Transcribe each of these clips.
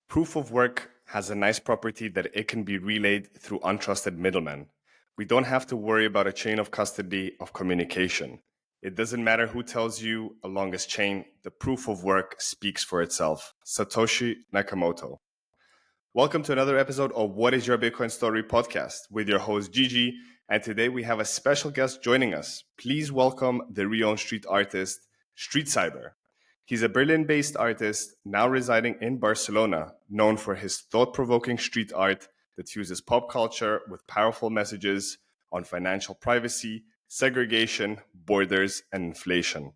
Proof of work has a nice property that it can be relayed through untrusted middlemen. We don't have to worry about a chain of custody of communication. It doesn't matter who tells you a longest chain, the proof of work speaks for itself. Satoshi Nakamoto. Welcome to another episode of What is Your Bitcoin Story podcast with your host Gigi. And today we have a special guest joining us. Please welcome the renowned street artist, StreetCyber. He's a Berlin-based artist now residing in Barcelona, known for his thought-provoking street art that uses pop culture with powerful messages on financial privacy, segregation, borders, and inflation.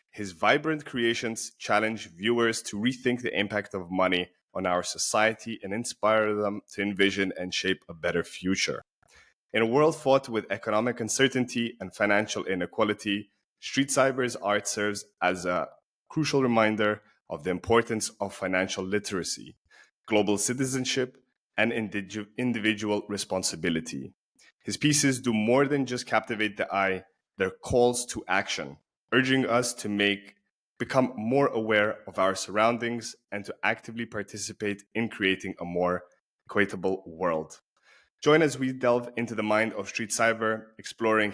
His vibrant creations challenge viewers to rethink the impact of money on our society and inspire them to envision and shape a better future. In a world fraught with economic uncertainty and financial inequality, StreetCyber's art serves as a crucial reminder of the importance of financial literacy, global citizenship, and individual responsibility. His pieces do more than just captivate the eye, they're calls to action, urging us to become more aware of our surroundings and to actively participate in creating a more equitable world. Join as we delve into the mind of StreetCyber, exploring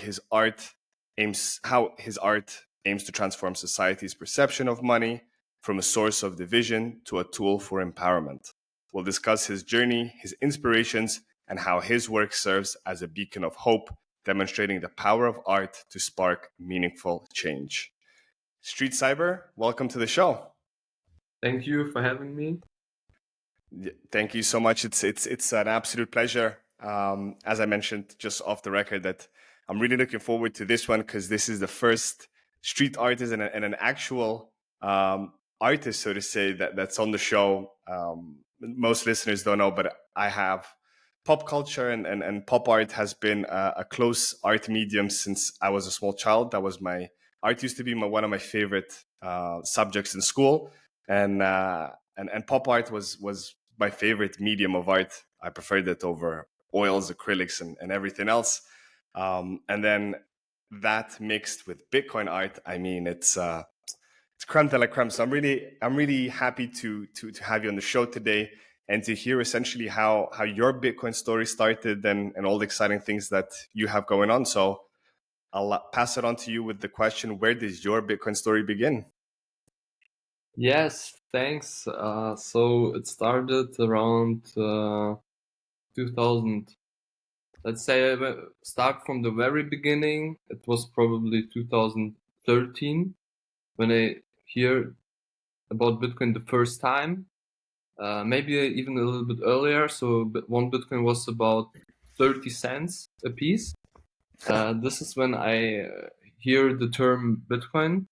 how his art aims to transform society's perception of money from a source of division to a tool for empowerment. We'll discuss his journey, his inspirations, and how his work serves as a beacon of hope, demonstrating the power of art to spark meaningful change. StreetCyber, welcome to the show. Thank you for having me. Thank you so much. It's an absolute pleasure. As I mentioned just off the record, that I'm really looking forward to this one because this is the first street artist and an actual artist, so to say, that's on the show. Most listeners don't know, but I have pop culture and pop art has been a close art medium since I was a small child. Art used to be one of my favorite subjects in school, and pop art was my favorite medium of art. I preferred it over oils, acrylics, and everything else. And then that mixed with Bitcoin art, I mean, it's creme de la creme. So I'm really happy to have you on the show today and to hear essentially how your Bitcoin story started and all the exciting things that you have going on. So I'll pass it on to you with the question: where does your Bitcoin story begin? Yes, thanks. So it started around 2000. Let's say start from the very beginning. It was probably 2013 when I hear about Bitcoin the first time. Maybe even a little bit earlier. So one Bitcoin was about 30 cents a piece. This is when I hear the term Bitcoin.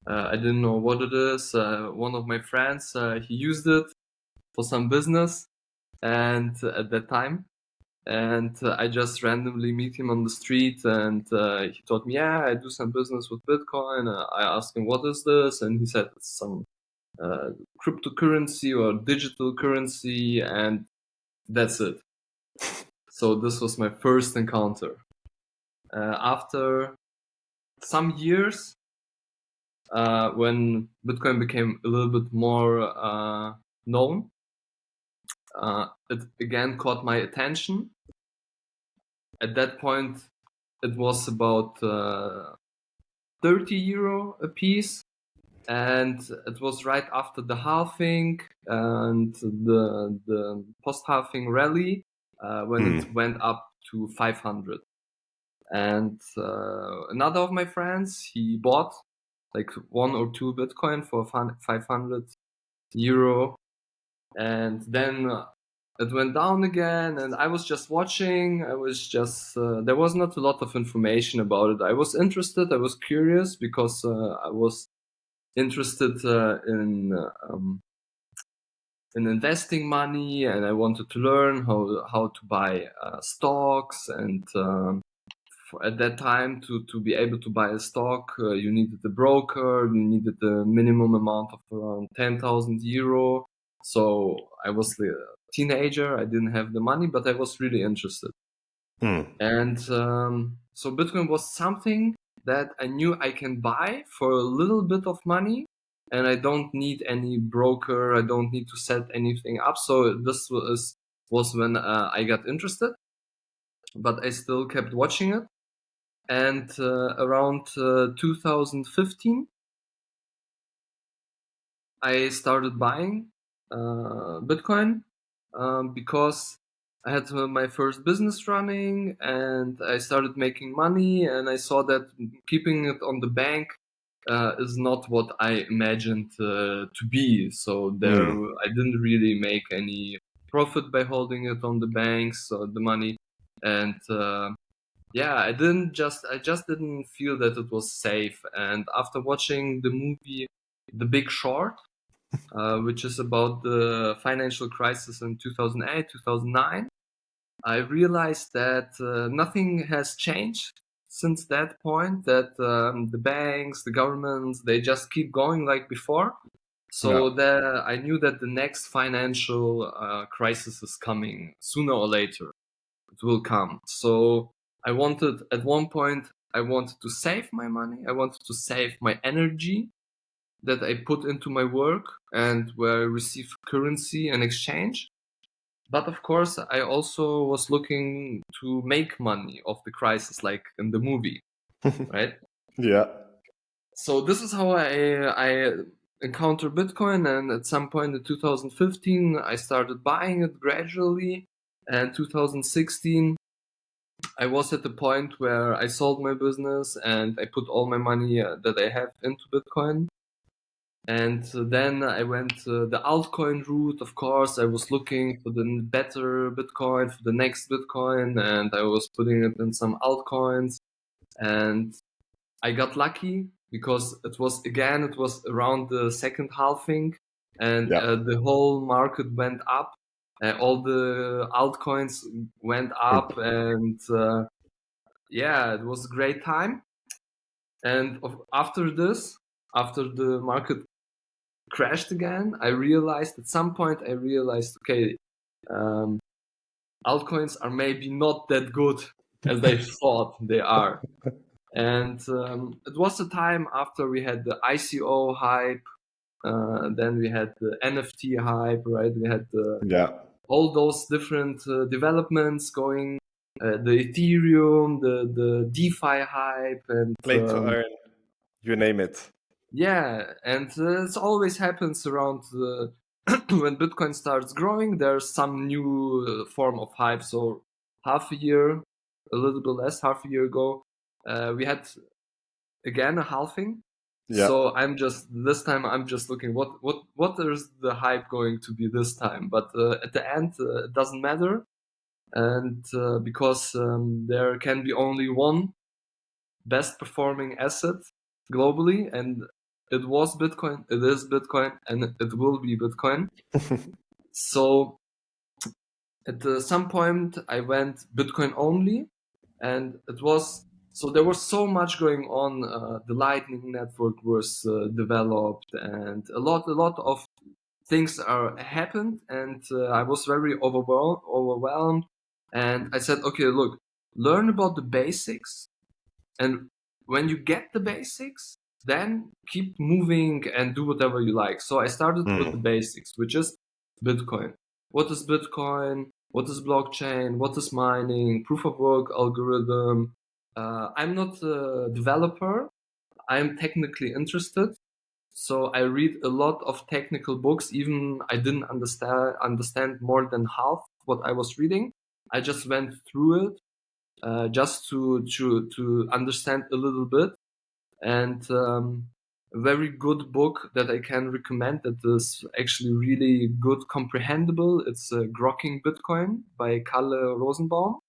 I didn't know what it is. One of my friends, he used it for some business, and at that time, and I just randomly meet him on the street, and he told me, "Yeah, I do some business with Bitcoin." I asked him, "What is this?" And he said, "It's some cryptocurrency or digital currency," and that's it. So this was my first encounter. After some years, when Bitcoin became a little bit more known, it again caught my attention. At that point, it was about 30 euro a piece, and it was right after the halving and the post-halving rally when it went up to 500. And another of my friends, he bought like 1 or 2 Bitcoin for 500 euro, and then it went down again, and I was just watching. I was just there was not a lot of information about it. I was interested, I was curious, because I was interested in investing money, and I wanted to learn how to buy stocks. And at that time, to be able to buy a stock, you needed a broker, you needed a minimum amount of around 10,000 euro. So I was a teenager, I didn't have the money, but I was really interested. And so Bitcoin was something that I knew I can buy for a little bit of money, and I don't need any broker. I don't need to set anything up. So this was when I got interested, but I still kept watching it. And around 2015, I started buying Bitcoin because I had my first business running, and I started making money, and I saw that keeping it on the bank is not what I imagined to be. So there, I didn't really make any profit by holding it on the banks, so the money, and yeah, I just didn't feel that it was safe. And after watching the movie The Big Short, which is about the financial crisis in 2008, 2009, I realized that nothing has changed since that point, that the banks, the governments, they just keep going like before. So I knew that the next financial crisis is coming sooner or later. It will come. So at one point, I wanted to save my money. I wanted to save my energy that I put into my work and where I receive currency and exchange. But of course, I also was looking to make money off the crisis, like in the movie, right? Yeah. So this is how I encountered Bitcoin, and at some point in 2015, I started buying it gradually, and 2016, I was at the point where I sold my business and I put all my money that I have into Bitcoin. And then I went the altcoin route. Of course, I was looking for the better Bitcoin, for the next Bitcoin, and I was putting it in some altcoins. And I got lucky because it was around the second halving, and the whole market went up. All the altcoins went up, and yeah, it was a great time. And after the market crashed again, at some point I realized, okay, altcoins are maybe not that good as I thought they are. And it was a time after we had the ICO hype, then we had the NFT hype, right? We had all those different developments going, the Ethereum, the DeFi hype, and Play to earn, you name it. yeah, and it always happens around when Bitcoin starts growing. There's some new form of hype. So half a year, a little bit less, half a year ago, we had again a halving. Yeah. So this time I'm just looking what is the hype going to be this time. But at the end, it doesn't matter, and because there can be only one best performing asset globally, and it was Bitcoin, it is Bitcoin, and it will be Bitcoin. So at some point I went Bitcoin only, and there was so much going on. The Lightning Network was developed, and a lot of things happened, and I was very overwhelmed. And I said, okay, look, learn about the basics, and when you get the basics, then keep moving and do whatever you like. So I started with the basics, which is Bitcoin. What is Bitcoin? What is blockchain? What is mining? Proof of work algorithm? I'm not a developer. I'm technically interested. So I read a lot of technical books. Even I didn't understand more than half what I was reading. I just went through it just to understand a little bit. And a very good book that I can recommend that is actually really good, comprehensible. It's Grokking Bitcoin by Kalle Rosenbaum.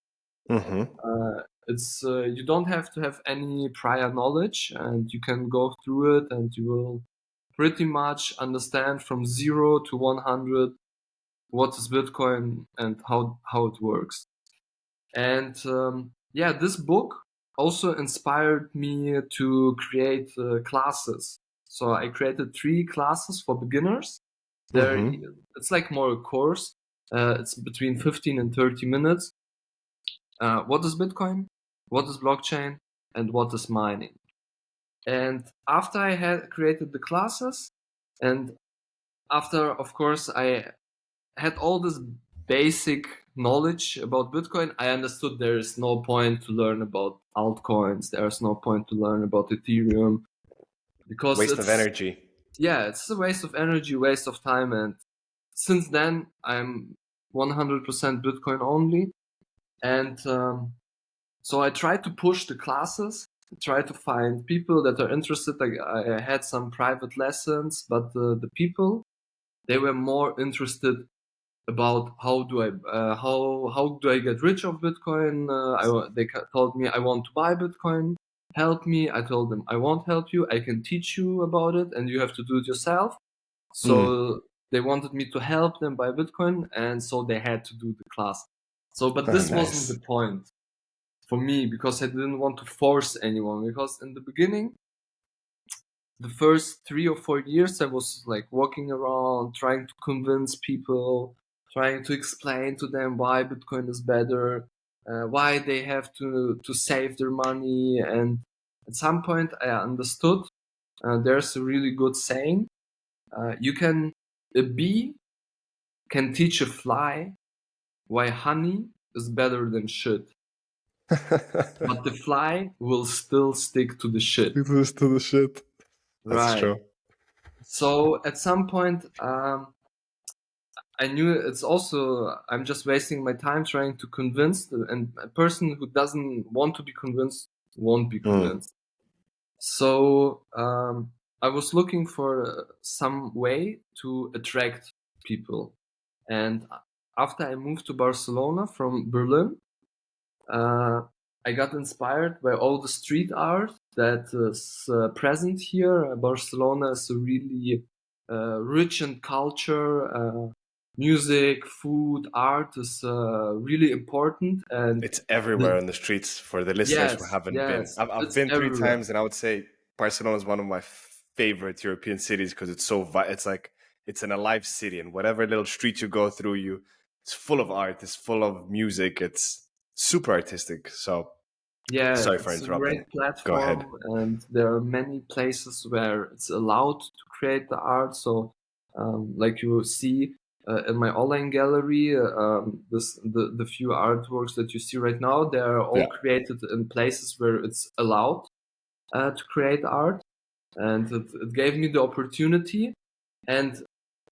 It's you don't have to have any prior knowledge, and you can go through it, and you will pretty much understand from 0 to 100 what is Bitcoin and how it works. And yeah, this book also inspired me to create classes. So I created 3 classes for beginners. It's like more a course. It's between 15 and 30 minutes. What is Bitcoin? What is blockchain? And what is mining? And after I had created the classes, And after, of course, I had all this basic knowledge about Bitcoin, I understood there is no point to learn about altcoins. There's no point to learn about Ethereum, because Waste of energy. it's a waste of energy, waste of time. And since then, I'm 100% Bitcoin only. And so I tried to push the classes, try to find people that are interested. I had some private lessons, but the people, they were more interested about how do I get rich of Bitcoin. They told me, I want to buy Bitcoin. Help me. I told them, I won't help you. I can teach you about it, and you have to do it yourself. So they wanted me to help them buy Bitcoin, and so they had to do the class. So, but this wasn't the point for me, because I didn't want to force anyone. Because in the beginning, the first 3 or 4 years, I was like walking around trying to convince people, trying to explain to them why Bitcoin is better, why they have to save their money. And at some point, I understood there's a really good saying: a bee can teach a fly why honey is better than shit, but the fly will still stick to the shit. To the shit. That's Right. true. So at some point, I knew it's also, I'm just wasting my time trying to convince, and a person who doesn't want to be convinced won't be convinced. So I was looking for some way to attract people. And after I moved to Barcelona from Berlin, I got inspired by all the street art that is present here. Barcelona is a really rich in culture. Music, food, art is really important, and It's everywhere on the streets for the listeners who haven't been. I've it's been 3 everywhere. times, and I would say Barcelona is one of my favorite European cities because it's so it's like it's an alive city, and whatever little street you go through, it's full of art, it's full of music, it's super artistic. So Yeah, sorry for it's a interrupting. great Go ahead. platform, and there are many places where it's allowed to create the art. So, like you will see in my online gallery, the few artworks that you see right now, they are all created in places where it's allowed to create art, and it gave me the opportunity. And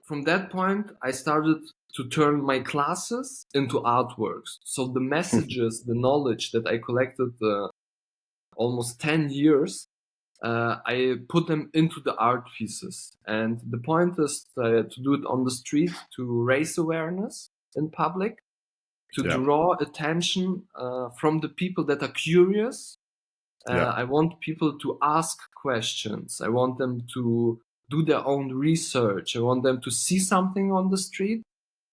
from that point, I started to turn my classes into artworks. So the messages, the knowledge that I collected almost 10 years, I put them into the art pieces. And the point is to do it on the street, to raise awareness in public, to draw attention from the people that are curious. I want people to ask questions. I want them to do their own research. I want them to see something on the street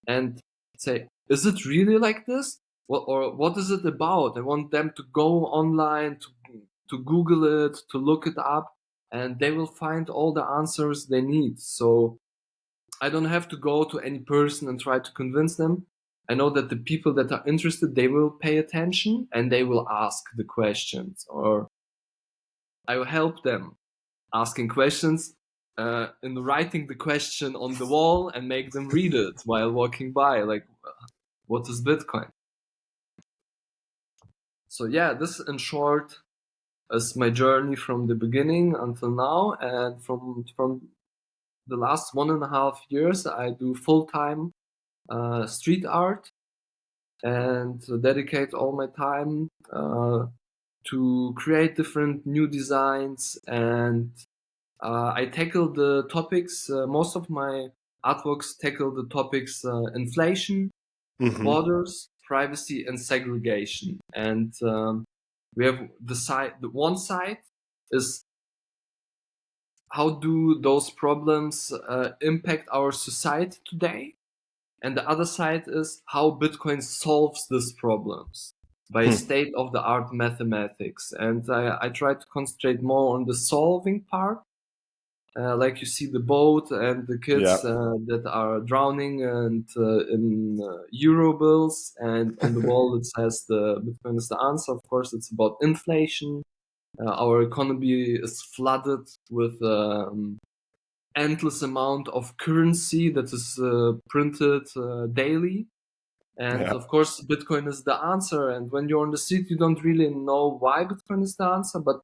and say, is it really like this? Or what is it about? I want them to go online, to Google it, to look it up, and they will find all the answers they need. So I don't have to go to any person and try to convince them. I know that the people that are interested, they will pay attention and they will ask the questions, or I will help them asking questions in writing the question on the wall and make them read it while walking by. Like, what is Bitcoin? So yeah, this in short is my journey from the beginning until now. And from the last 1.5 years, I do full-time street art and dedicate all my time to create different new designs. And I tackle the topics, most of my artworks tackle the topics inflation, borders, privacy, and segregation. And we have the one side is how do those problems impact our society today? And the other side is how Bitcoin solves these problems by state of the art mathematics. And I try to concentrate more on the solving part. Like you see the boat and the kids that are drowning and in euro bills, and on the wall it says the Bitcoin is the answer. Of course, it's about inflation. Our economy is flooded with endless amount of currency that is printed daily. And Yeah. of course, Bitcoin is the answer. And when you're on the street, you don't really know why Bitcoin is the answer. But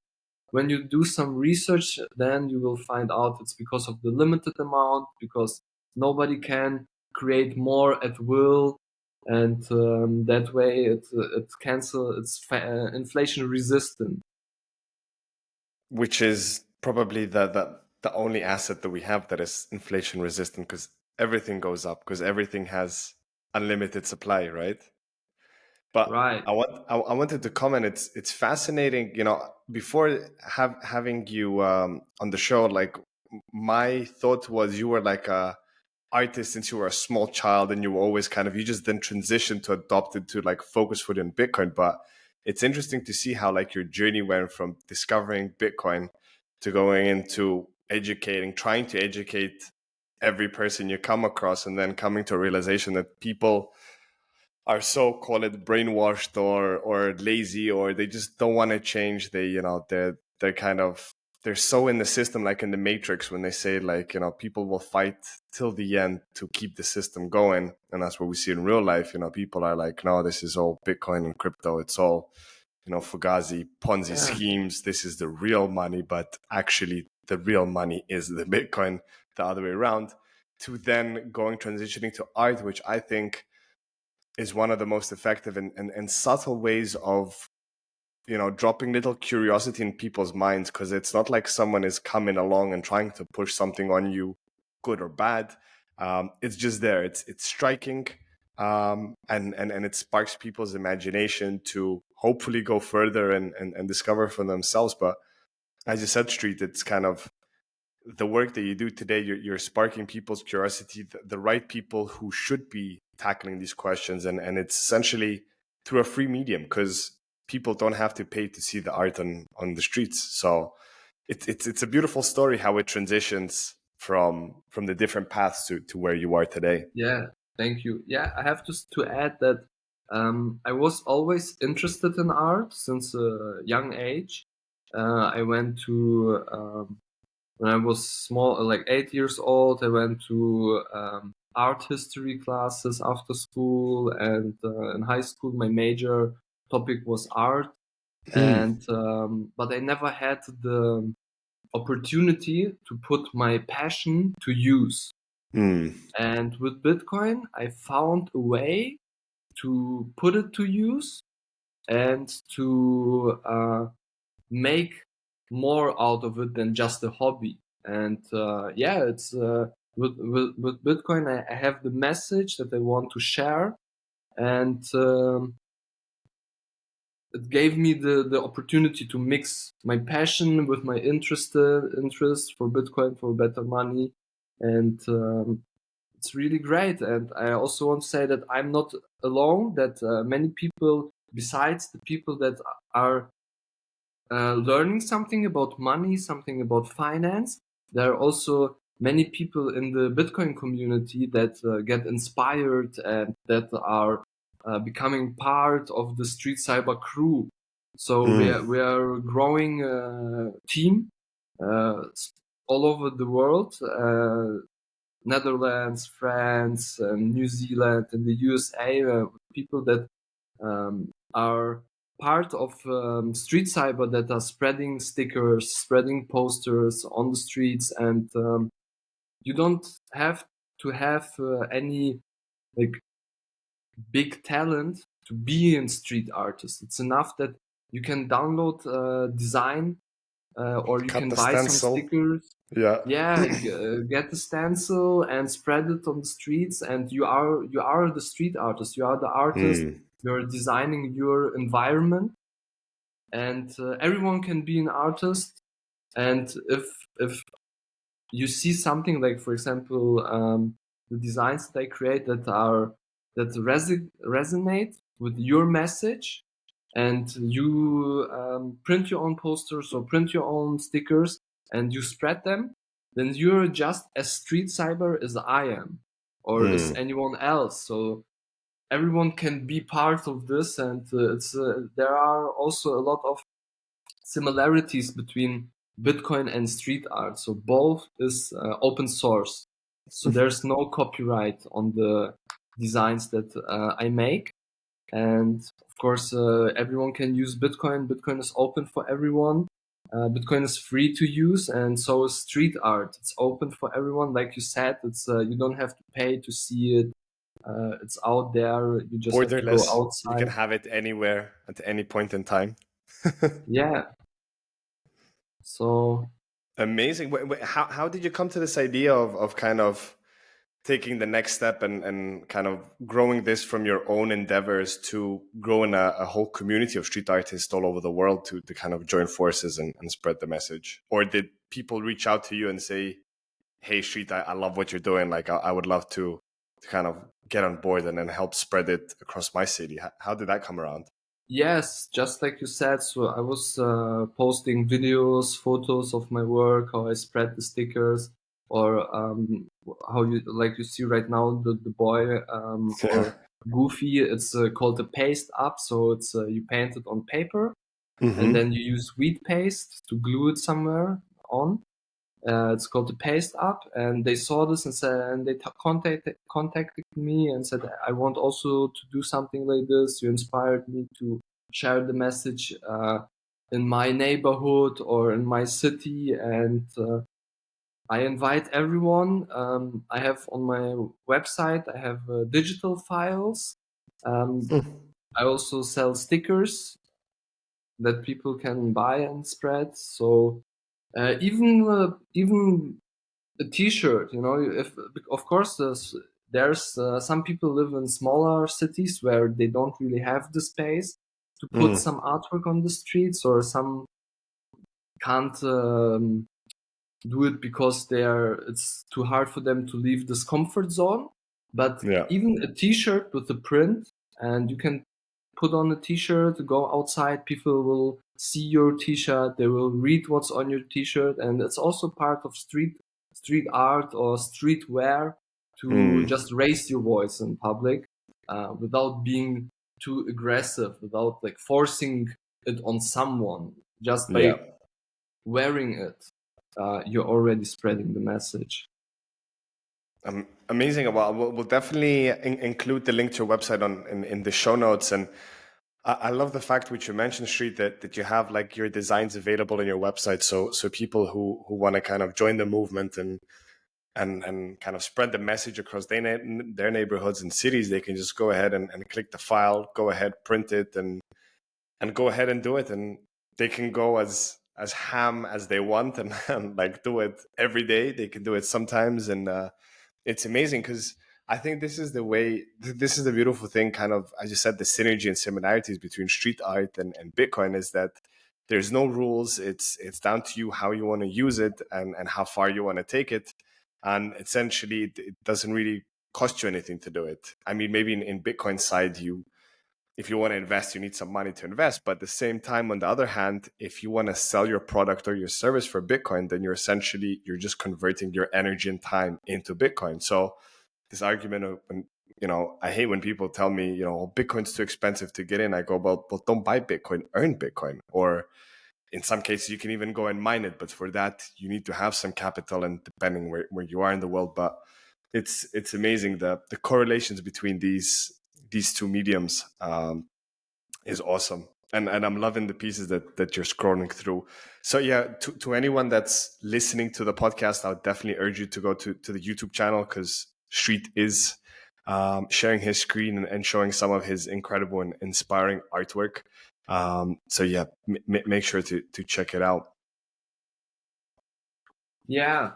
when you do some research, then you will find out it's because of the limited amount, because nobody can create more at will. And that way it's inflation resistant. Which is probably the only asset that we have that is inflation resistant, because everything goes up, because everything has unlimited supply, right? But Right. I wanted to comment. It's fascinating, before having you on the show. Like, my thought was you were like a artist since you were a small child, and you were always you just then transitioned to adopt it to like focus fully on Bitcoin. But it's interesting to see how like your journey went from discovering Bitcoin to going into educating, trying to educate every person you come across, and then coming to a realization that people are so, call it, brainwashed or lazy, or they just don't want to change. They're so in the system, like in the Matrix, when they say like, people will fight till the end to keep the system going. And that's what we see in real life. People are like, no, this is all Bitcoin and crypto. It's all, Fugazi, Ponzi Yeah. schemes. This is the real money. But actually the real money is the Bitcoin, the other way around. To then transitioning to art, which I think is one of the most effective and subtle ways of dropping little curiosity in people's minds, because it's not like someone is coming along and trying to push something on you, good or bad. It's just there. It's striking, and it sparks people's imagination to hopefully go further and discover for themselves. But as you said, Street, it's kind of the work that you do today. You're sparking people's curiosity, the right people who should be tackling these questions, and it's essentially through a free medium, because people don't have to pay to see the art on the streets. So it's a beautiful story how it transitions from the different paths to where you are today. Yeah, thank you. Yeah, I have to add that I was always interested in art since a young age. I went to when I was small, like 8 years old. I went to art history classes after school, and in high school, my major topic was art. And but I never had the opportunity to put my passion to use. Mm. And with Bitcoin, I found a way to put it to use and to make more out of it than just a hobby. And yeah, it's with Bitcoin, I have the message that I want to share, and it gave me the opportunity to mix my passion with my interest for Bitcoin, for better money, and it's really great. And I also want to say that I'm not alone, that many people, besides the people that are learning something about money, something about finance, there are also many people in the Bitcoin community that get inspired and that are becoming part of the StreetCyber crew. So we are growing a team uh, all over the world. Netherlands, France, New Zealand, and the USA, people that are part of StreetCyber, that are spreading stickers, spreading posters on the streets, and you don't have to have any like big talent to be a street artist. It's enough that you can download design or you Cut can the buy some stencil. stickers. Yeah. Yeah, get the stencil and spread it on the streets, and you are the street artist. You are the artist. You're designing your environment, and everyone can be an artist. And if you see something like, for example, the designs that I create that resonate with your message, and you print your own posters or print your own stickers and you spread them, then you're just as StreetCyber as I am, or as anyone else. So everyone can be part of this, and it's there are also a lot of similarities between Bitcoin and street art. So both is open source. So there's no copyright on the designs that I make. And of course, everyone can use Bitcoin. Bitcoin is open for everyone. Bitcoin is free to use, and so is street art. It's open for everyone. Like you said, it's you don't have to pay to see it. It's out there. You just have to go Borderless. You can outside. have it anywhere at any point in time. Yeah. So Amazing. How did you come to this idea of kind of taking the next step and kind of growing this from your own endeavors to growing a whole community of street artists all over the world to kind of join forces and spread the message? Or did people reach out to you and say, hey, Street, I love what you're doing. Like, I would love to kind of get on board and then help spread it across my city. How did that come around? yes, just like you said, so I was posting videos, photos of my work, how I spread the stickers, or how you like you see right now the boy Yeah. or Goofy. It's called the paste up. So it's you paint it on paper and Mm-hmm. then you use wheat paste to glue it somewhere on. It's called the paste up, and they saw this and said, and they contacted me and said, I want also to do something like this. You inspired me to share the message in my neighborhood or in my city, and I invite everyone. I have on my website, I have digital files. I also sell stickers that people can buy and spread. So even a T-shirt, you know, if of course there's some people live in smaller cities where they don't really have the space to put Mm. some artwork on the streets, or some can't do it because it's too hard for them to leave this comfort zone. But Yeah. even a T-shirt with a print, and you can put on a T-shirt, go outside, people will see your T-shirt, they will read what's on your T-shirt, and it's also part of street art or street wear to Mm. just raise your voice in public without being too aggressive, without like forcing it on someone. Just Yeah. by wearing it, you're already spreading the message. Amazing. Well, we'll definitely include the link to your website in the show notes. And I love the fact which you mentioned, Street, that you have like your designs available on your website. So people who want to kind of join the movement and kind of spread the message across their neighborhoods and cities, they can just go ahead and click the file, go ahead, print it, and go ahead and do it. And they can go as ham as they want and like do it every day. They can do it sometimes. And it's amazing because I think this is the way, this is the beautiful thing, kind of, as you said, the synergy and similarities between street art and Bitcoin is that there's no rules. It's down to you how you want to use it and how far you want to take it. And essentially, it doesn't really cost you anything to do it. I mean, maybe in Bitcoin side, if you want to invest, you need some money to invest. But at the same time, on the other hand, if you want to sell your product or your service for Bitcoin, then you're just converting your energy and time into Bitcoin. So this argument of, I hate when people tell me, Bitcoin's too expensive to get in. I go, well, don't buy Bitcoin, earn Bitcoin. Or in some cases, you can even go and mine it. But for that, you need to have some capital, and depending where you are in the world. But it's amazing the correlations between these two mediums is awesome. And I'm loving the pieces that you're scrolling through. So yeah, to anyone that's listening to the podcast, I would definitely urge you to go to the YouTube channel, because Street is sharing his screen and showing some of his incredible and inspiring artwork. So yeah, make sure to check it out. Yeah,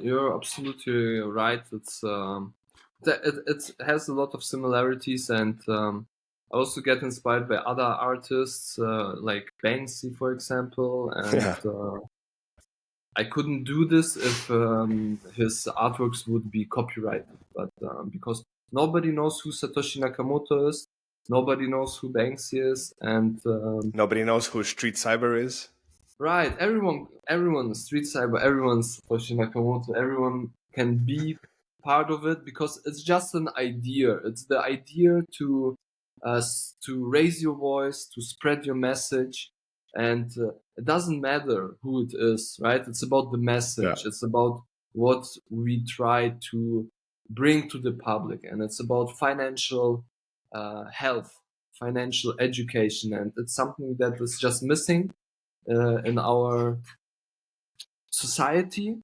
you're absolutely right. It has a lot of similarities, and I also get inspired by other artists like Banksy, for example. And Yeah. I couldn't do this if his artworks would be copyrighted, but because nobody knows who Satoshi Nakamoto is, nobody knows who Banksy is, and Nobody knows who StreetCyber is. right, everyone is StreetCyber, everyone's Satoshi Nakamoto, everyone can be part of it because it's just an idea. It's the idea to raise your voice, to spread your message, And it doesn't matter who it is, right? It's about the message. Yeah. It's about what we try to bring to the public, and it's about financial health, financial education, and it's something that is just missing in our society.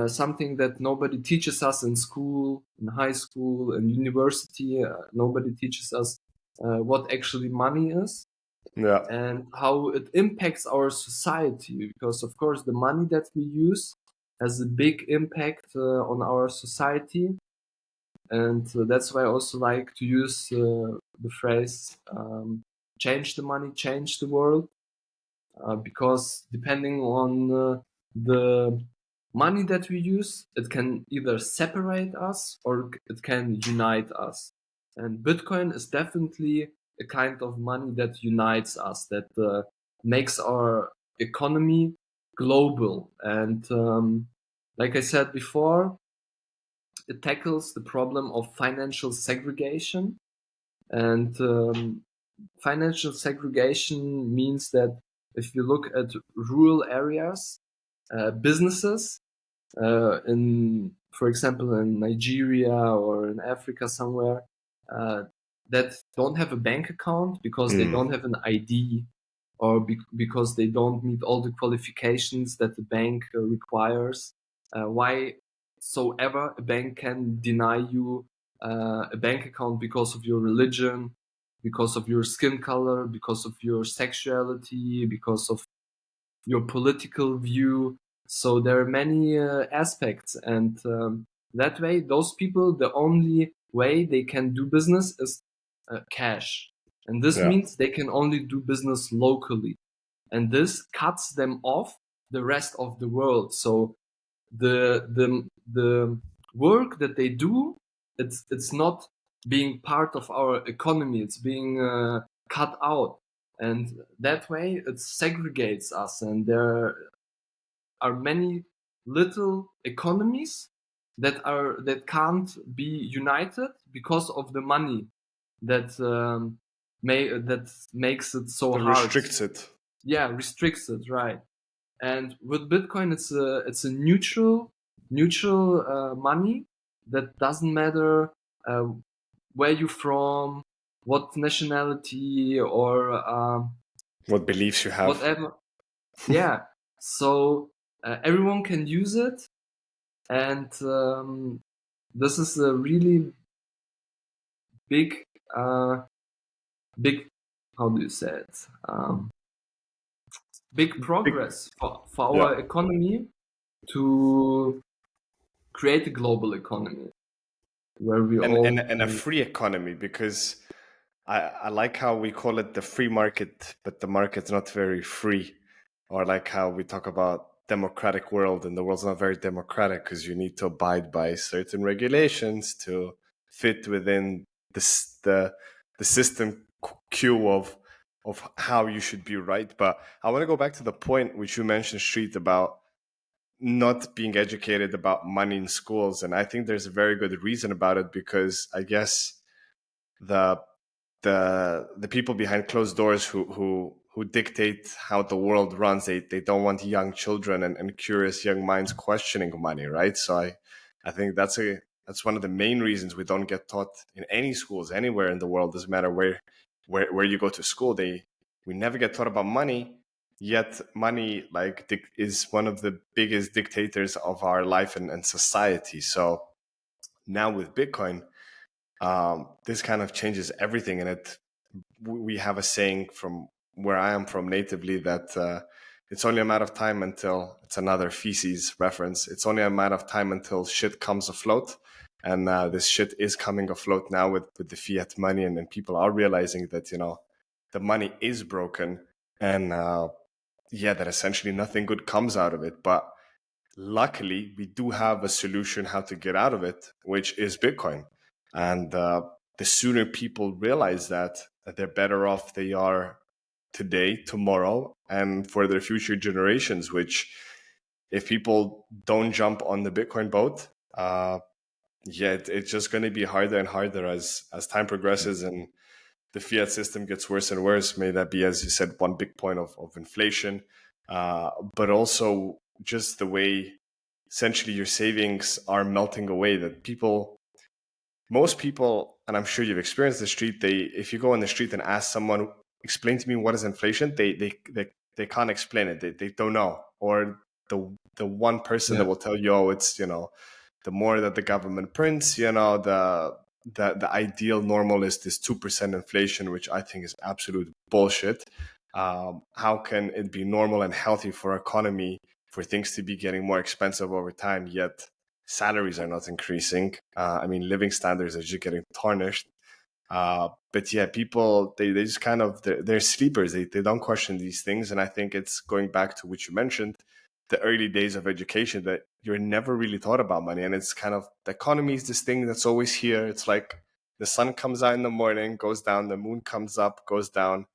Something that nobody teaches us in school, in high school, in university. Nobody teaches us what actually money is Yeah. and how it impacts our society. Because of course, the money that we use has a big impact on our society, and that's why I also like to use the phrase "change the money, change the world." Because depending on the money that we use, it can either separate us or it can unite us. And Bitcoin is definitely a kind of money that unites us, that makes our economy global. And like I said before, it tackles the problem of financial segregation. And financial segregation means that if you look at rural areas, businesses for example, in Nigeria or in Africa somewhere, uh, that don't have a bank account because they don't have an ID, or because they don't meet all the qualifications that the bank requires. Why so ever a bank can deny you a bank account because of your religion, because of your skin color, because of your sexuality, because of your political view. So there are many aspects, and that way, those people, the only way they can do business is cash, and this Yeah. means they can only do business locally, and this cuts them off the rest of the world. So the work that they do, it's not being part of our economy. It's being cut out, and that way it segregates us. And there are many little economies that can't be united because of the money that that makes it so That hard. restricts it. Yeah, restricts it, right? And with Bitcoin, it's a neutral money that doesn't matter uh, where you're from, what nationality, or What beliefs you have. whatever. Yeah, so everyone can use it, and this is a really big, big. How do you say it? Big progress for Yeah. our economy to create a global economy where we all And a free economy, because I like how we call it the free market, but the market's not very free. Or like how we talk about democratic world, and the world's not very democratic because you need to abide by certain regulations to fit within the system queue of how you should be, right? But I want to go back to the point which you mentioned, Street, about not being educated about money in schools. And I think there's a very good reason about it, because I guess the the people behind closed doors who dictate how the world runs, they don't want young children and curious young minds questioning money, right? So I think that's one of the main reasons we don't get taught in any schools anywhere in the world. Doesn't matter where you go to school, we never get taught about money. Yet money is one of the biggest dictators of our life and society. So now with Bitcoin, this kind of changes everything. And we have a saying from where I am from natively that it's only a matter of time until, it's another feces reference, it's only a matter of time until shit comes afloat. And this shit is coming afloat now with the fiat money, and people are realizing that, the money is broken, and that essentially nothing good comes out of it. But luckily, we do have a solution how to get out of it, which is Bitcoin. And the sooner people realize that they're better off they are today, tomorrow, and for their future generations. Which, if people don't jump on the Bitcoin boat, it's just going to be harder and harder as time progresses, and the fiat system gets worse and worse. May that be, as you said, one big point of inflation, but also just the way essentially your savings are melting away. That most people, and I'm sure you've experienced the street, if you go on the street and ask someone, explain to me what is inflation, they can't explain it. They don't know. Or the one person that will tell you, oh, it's, the more that the government prints, the ideal normal is this 2% inflation, which I think is absolute bullshit. How can it be normal and healthy for our economy for things to be getting more expensive over time, yet salaries are not increasing? Living standards are just getting tarnished. But yeah, people, they just kind of, they're sleepers. They don't question these things. And I think it's going back to what you mentioned, the early days of education, that you're never really thought about money. And it's kind of, the economy is this thing that's always here. It's like the sun comes out in the morning, goes down, the moon comes up, goes down,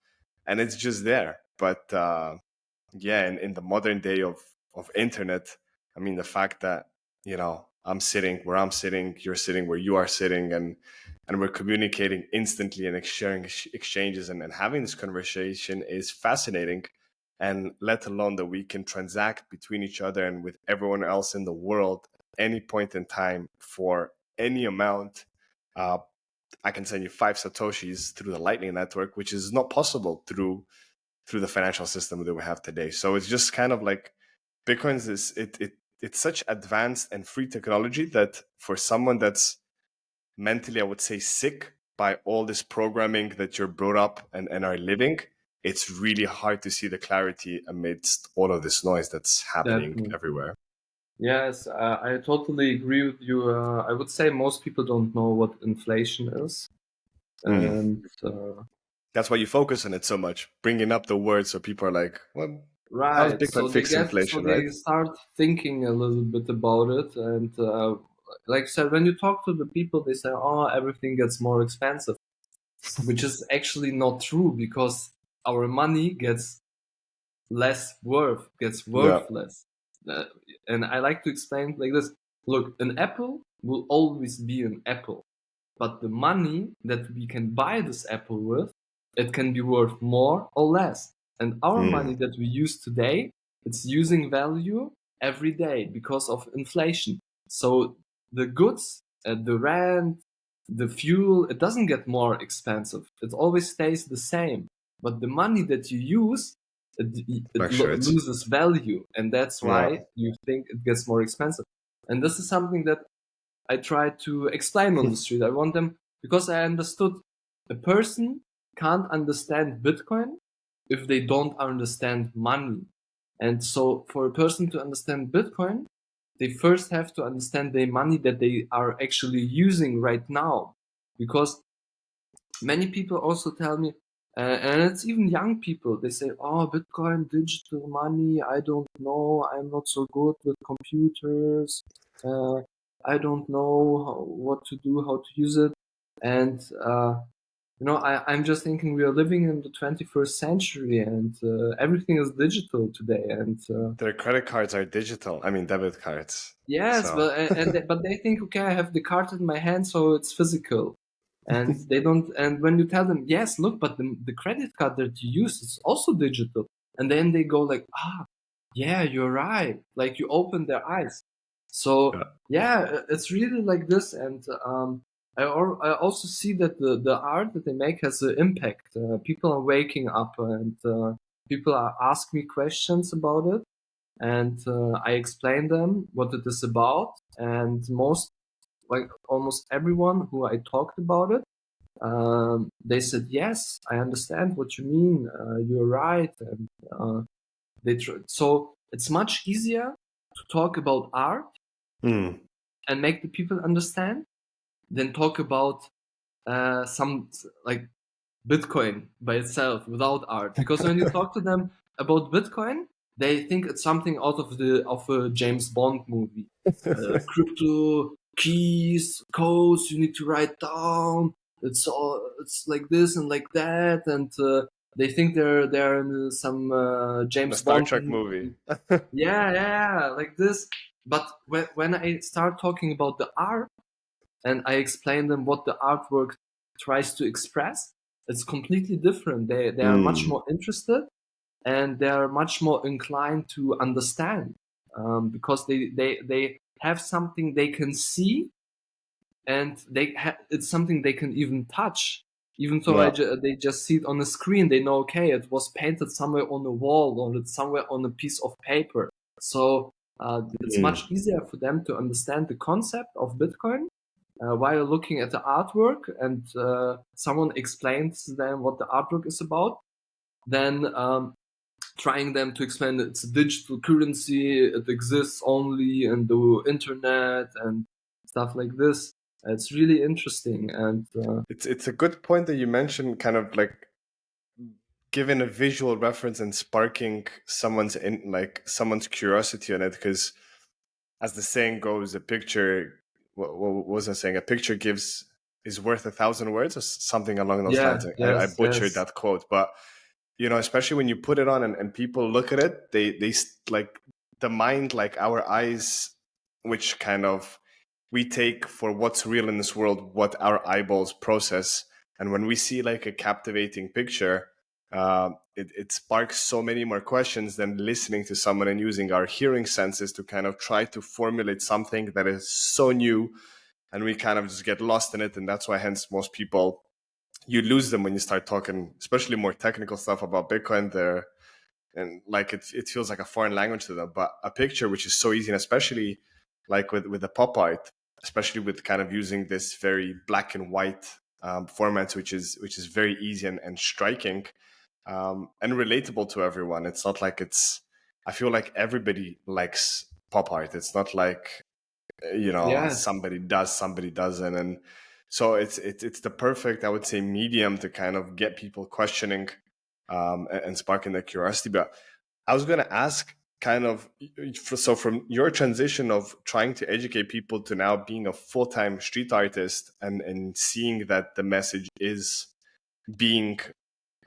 and it's just there. But yeah, in the modern day of internet, the fact that, I'm sitting where I'm sitting, you're sitting where you are sitting, and we're communicating instantly and sharing exchanges and having this conversation is fascinating. And let alone that we can transact between each other and with everyone else in the world at any point in time for any amount. I can send you 5 Satoshis through the Lightning Network, which is not possible through the financial system that we have today. So it's just kind of like Bitcoin is it's such advanced and free technology that for someone that's mentally, I would say, sick by all this programming that you're brought up and are living, it's really hard to see the clarity amidst all of this noise that's happening everywhere. Yes, I totally agree with you. I would say most people don't know what inflation is. And that's why you focus on it so much, bringing up the word so people are like, well, how's right. Bitcoin fix inflation, so right? they start thinking a little bit about it. And like I said, when you talk to the people, they say, oh, everything gets more expensive, which is actually not true, because our money gets worthless. And I like to explain like this. Look, an apple will always be an apple, but the money that we can buy this apple with, it can be worth more or less. And our money that we use today, it's using value every day because of inflation. So the goods, the rent, the fuel, it doesn't get more expensive. It always stays the same. But the money that you use, it loses value. And that's why you think it gets more expensive. And this is something that I try to explain on the street. I want them, because I understood a person can't understand Bitcoin if they don't understand money. And so for a person to understand Bitcoin, they first have to understand the money that they are actually using right now. Because many people also tell me, and it's even young people, they say, oh, Bitcoin, digital money, I don't know, I'm not so good with computers, I don't know what to do, how to use it. And, I'm just thinking we are living in the 21st century, and everything is digital today. And their credit cards are digital. Debit cards. yes, So. but they think, okay, I have the card in my hand, so it's physical. And they don't, and when you tell them, yes, look, but the credit card that you use is also digital. And then they go like, yeah, you're right. Like, you open their eyes. So yeah, it's really like this. And I also see that the art that they make has an impact. People are waking up, and people are asking me questions about it. And I explain them what it is about. And almost everyone who I talked about it, they said, yes, I understand what you mean. You're right. And so it's much easier to talk about art and make the people understand than talk about some like Bitcoin by itself without art. Because when you talk to them about Bitcoin, they think it's something out of a James Bond movie. Crypto, keys, codes you need to write down. It's like this and like that, and they think they're in some James Star Bond Trek movie. yeah, like this. But when I start talking about the art and I explain them what the artwork tries to express, it's completely different. They are much more interested, and they are much more inclined to understand, because they have something they can see, and it's something they can even touch. Even though Yeah. they just see it on the screen, they know, okay, it was painted somewhere on the wall, or it's somewhere on a piece of paper. So it's much easier for them to understand the concept of Bitcoin while looking at the artwork, and someone explains to them what the artwork is about, than trying them to explain that it's a digital currency, it exists only in the internet and stuff like this. It's really interesting, and It's a good point that you mentioned, kind of like giving a visual reference and sparking someone's curiosity on it, because as the saying goes, a picture, what was I saying? A picture is worth 1,000 words, or something along those yeah, lines. I yes, butchered yes, that quote, but especially when you put it on and people look at it, they like the mind, like our eyes, which kind of we take for what's real in this world, what our eyeballs process. And when we see like a captivating picture, it sparks so many more questions than listening to someone and using our hearing senses to kind of try to formulate something that is so new, and we kind of just get lost in it. And that's why, hence, most people, you lose them when you start talking, especially more technical stuff about Bitcoin there. And like it feels like a foreign language to them. But a picture, which is so easy, and especially like with the pop art, especially with kind of using this very black and white format, which is very easy and striking, and relatable to everyone. It's not like I feel like everybody likes pop art. It's not like yes, somebody does, somebody doesn't. And so it's the perfect, I would say, medium to kind of get people questioning, and sparking their curiosity. But I was going to ask, kind of, so from your transition of trying to educate people to now being a full-time street artist, and seeing that the message is being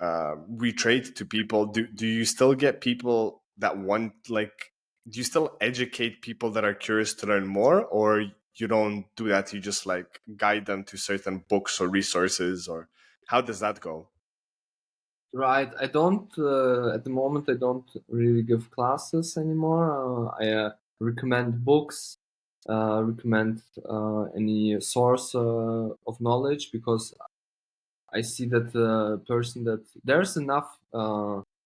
retrade to people, do you still get people that want, like, do you still educate people that are curious to learn more, or you don't do that? You just like guide them to certain books or resources, or how does that go? right. I don't at the moment. I don't really give classes anymore. I recommend books, recommend any source of knowledge, because I see that there's enough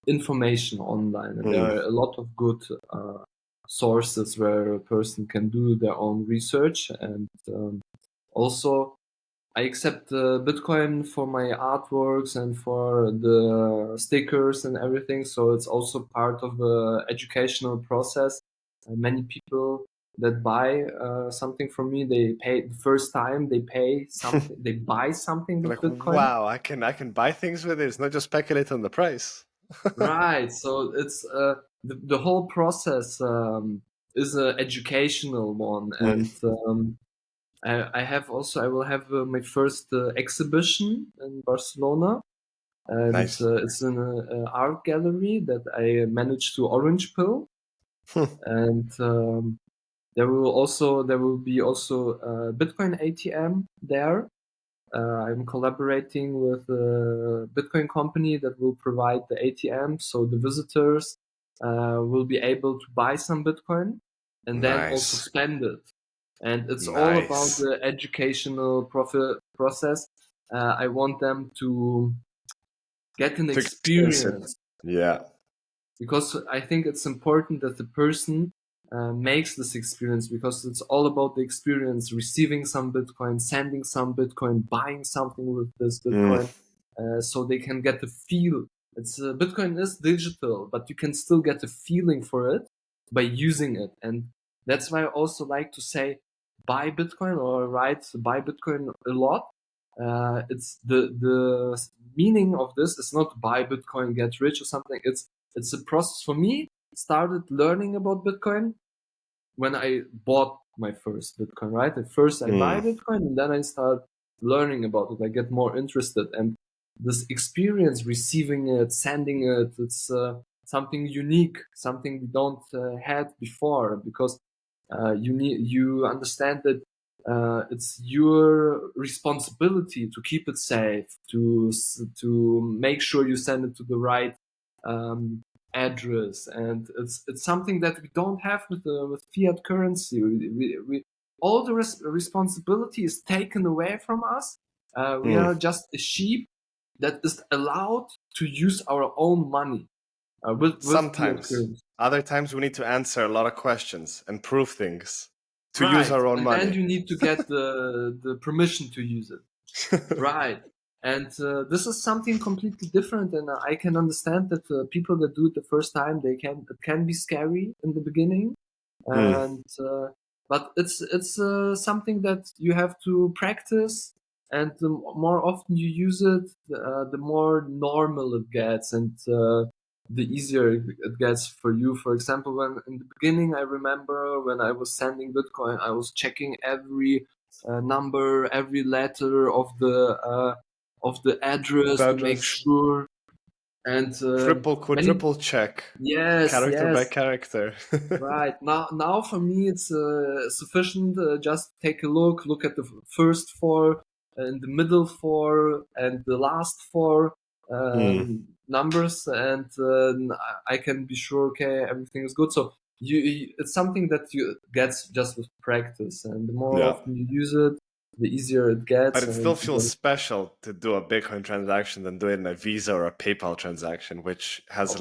information online, and there Mm, are a lot of good sources where a person can do their own research. And also, I accept Bitcoin for my artworks and for the stickers and everything. So it's also part of the educational process. Many people that buy something from me, they pay the first time they pay something, they buy something with like, Bitcoin. wow, I can buy things with it. It's not just speculate on the price. Right. So it's the whole process is an educational one, Mm, and I will have my first exhibition in Barcelona, and nice. it's in an art gallery that I managed to orange pill, and there will be also a Bitcoin ATM there. I'm collaborating with a Bitcoin company that will provide the ATM, so the visitors will be able to buy some Bitcoin and then also Nice. spend it. And it's all about Nice. the educational process. I want them to get an To experience it. experience, Yeah. because I think it's important that the person makes this experience, because it's all about the experience, receiving some Bitcoin, sending some Bitcoin, buying something with this Mm, Bitcoin, so they can get the feel. It's Bitcoin is digital, but you can still get a feeling for it by using it. And that's why I also like to say buy Bitcoin, or write buy Bitcoin a lot. It's the meaning of this is not buy Bitcoin, get rich or something. It's a process for me. Started learning about Bitcoin when I bought my first Bitcoin, right? At first I buy mm, Bitcoin, and then I start learning about it. I get more interested, and this experience, receiving it, sending it, it's something unique, something we don't had before, because you understand that it's your responsibility to keep it safe, to make sure you send it to the right address, and it's something that we don't have with fiat currency. We all the responsibility is taken away from us. We are just a sheep that is allowed to use our own money. With Sometimes. fiat currency. Other times we need to answer a lot of questions and prove things to use Right, our own and money. then you need to get the permission to use it. Right, and this is something completely different, and I can understand that people that do it the first time, it can be scary in the beginning, and but it's something that you have to practice, and the more often you use it, the more normal it gets, and the easier it gets for you. For example, when in the beginning, I remember when I was sending Bitcoin, I was checking every number, every letter of the address to make sure, and Triple, quadruple check. yes, Character by yes. character. Right, now for me it's sufficient. Just take a look at the first four, and the middle four, and the last four numbers, and I can be sure, okay, everything is good. So it's something that you gets just with practice, and the more often you use it, the easier it gets. But it still feels special to do a Bitcoin transaction than do it in a Visa or a PayPal transaction, which has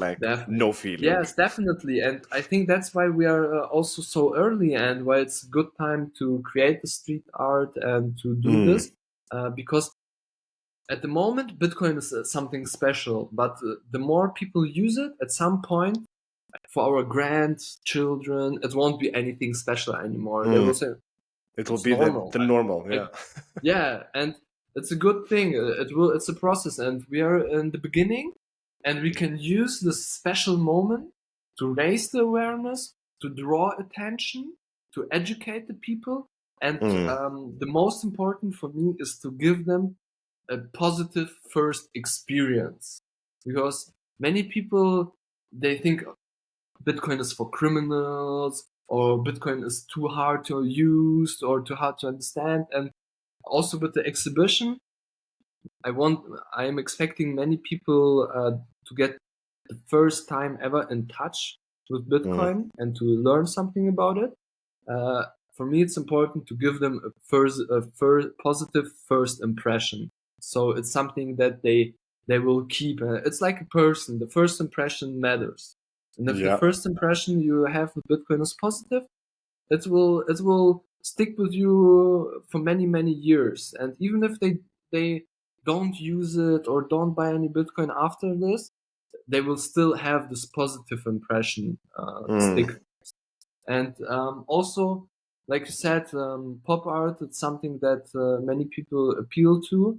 no feeling. Yes, definitely. And I think that's why we are also so early, and why it's a good time to create the street art and to do this. Because at the moment, Bitcoin is something special, but the more people use it, at some point, for our grandchildren, it won't be anything special anymore. They will say, it will be normal. the normal, yeah. Yeah, and it's a good thing. It's a process, and we are in the beginning, and we can use this special moment to raise the awareness, to draw attention, to educate the people, and the most important for me is to give them a positive first experience, because many people, they think Bitcoin is for criminals, or Bitcoin is too hard to use or too hard to understand. And also with the exhibition, I am expecting many people to get the first time ever in touch with Bitcoin and to learn something about it. For me, it's important to give them a positive first impression. So it's something that they will keep. It's like a person. The first impression matters. And if the first impression you have with Bitcoin is positive, it will stick with you for many, many years. And even if they don't use it or don't buy any Bitcoin after this, they will still have this positive impression stick. And also, like you said, pop art, it's something that many people appeal to.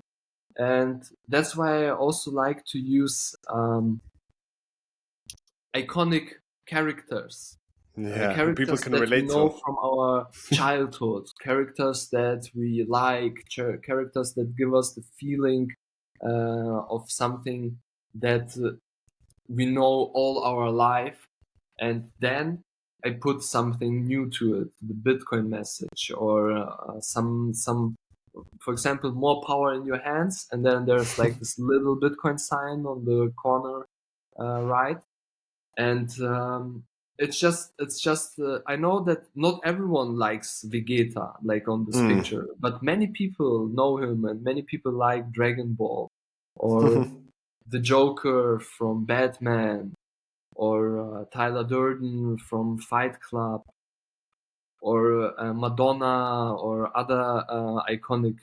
And that's why I also like to use iconic characters. Characters people can that relate we know to from our childhood, characters that we like, characters that give us the feeling of something that we know all our life, and then I put something new to it, the Bitcoin message, or some, for example, more power in your hands, and then there's like this little Bitcoin sign on the corner right, and it's just I know that not everyone likes Vegeta like on this picture, but many people know him, and many people like Dragon Ball, or the Joker from Batman, or Tyler Durden from Fight Club, or Madonna, or other iconic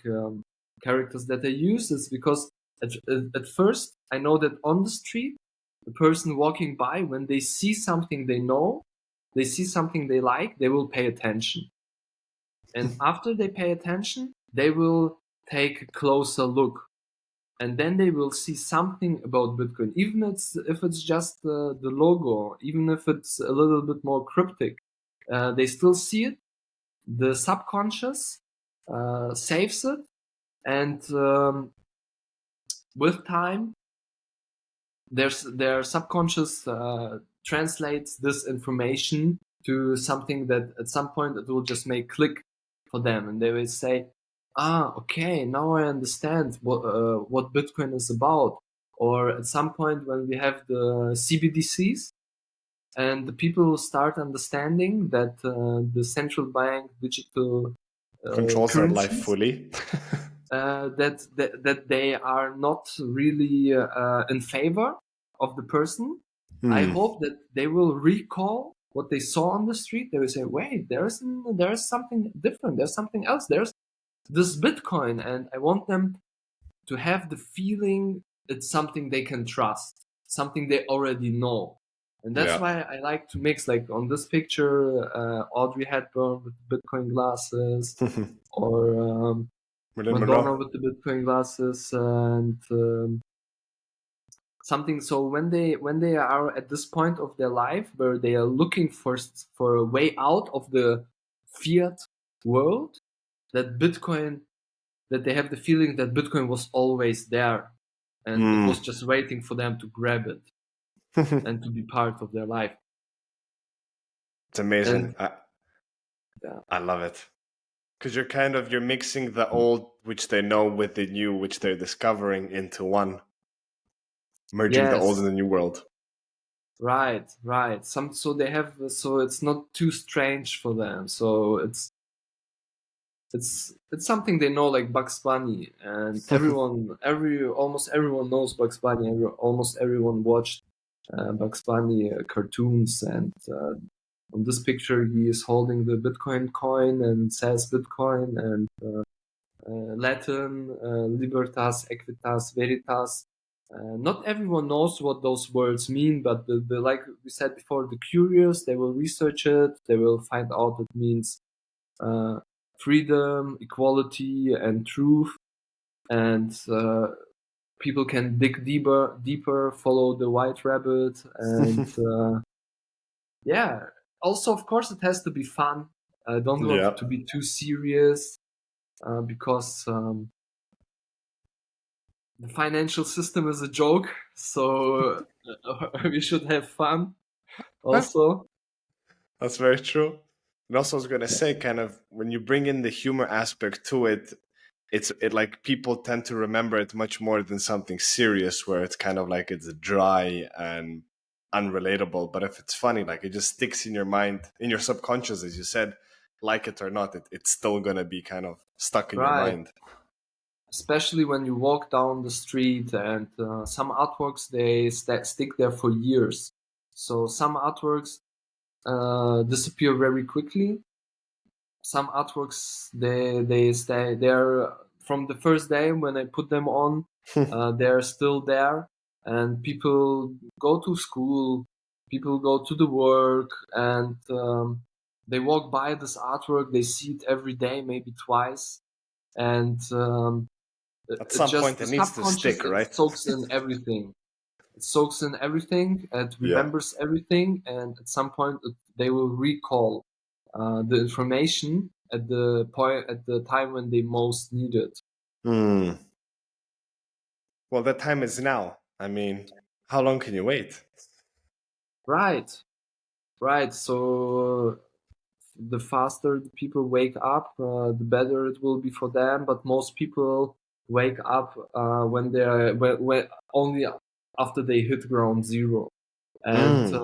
characters that I use. Is because at first I know that on the street, the person walking by, when they see something they know, they see something they like, they will pay attention. And after they pay attention, they will take a closer look. And then they will see something about Bitcoin, even if it's just the logo, even if it's a little bit more cryptic. They still see it. The subconscious saves it, and with time, their subconscious translates this information to something that at some point it will just make click, for them, and they will say, okay, now I understand what Bitcoin is about. Or at some point when we have the CBDCs, and the people start understanding that the central bank digital Controls our life currencies, fully. that they are not really in favor of the person. I hope that they will recall what they saw on the street. They will say, wait, there's something different, there's something else, there's this Bitcoin, and I want them to have the feeling it's something they can trust, something they already know. And that's why I like to mix, like on this picture, Audrey Hepburn with Bitcoin glasses, or Madonna with the Bitcoin glasses, and something. So when they are at this point of their life where they are looking for a way out of the fiat world, that they have the feeling that Bitcoin was always there, and it was just waiting for them to grab it and to be part of their life. It's amazing. And, I love it. Because you're mixing the old, which they know, with the new, which they're discovering, into one. Merging the old and the new world. Right. So it's not too strange for them. So it's something they know, like Bugs Bunny, and almost everyone knows Bugs Bunny. Almost everyone watched Bugs Bunny cartoons, and on this picture he is holding the Bitcoin coin and says Bitcoin, and Latin, libertas, equitas, veritas. Not everyone knows what those words mean, but the like we said before, the curious, they will research it. They will find out it means freedom, equality, and truth. And people can dig deeper, follow the white rabbit, and Also, of course, it has to be fun. I don't want it to be too serious, because the financial system is a joke, so we should have fun also. That's very true. And also, I was going to say, kind of, when you bring in the humor aspect to it, it like people tend to remember it much more than something serious, where it's kind of like it's dry and unrelatable. But if it's funny, like it just sticks in your mind, in your subconscious, as you said, like it or not, it's still going to be kind of stuck in your mind. Especially when you walk down the street, and some artworks, they stick there for years. So some artworks disappear very quickly. Some artworks, they stay there from the first day when I put them on. They're still there, and people go to school, people go to the work, and they walk by this artwork. They see it every day, maybe twice, and at some point it needs to stick, right? It soaks in everything. It soaks in everything. It remembers everything, and at some point they will recall the information at the time when they most need it. Well, that time is now. I mean, how long can you wait? Right. So the faster the people wake up, the better it will be for them. But most people wake up when only after they hit ground zero, and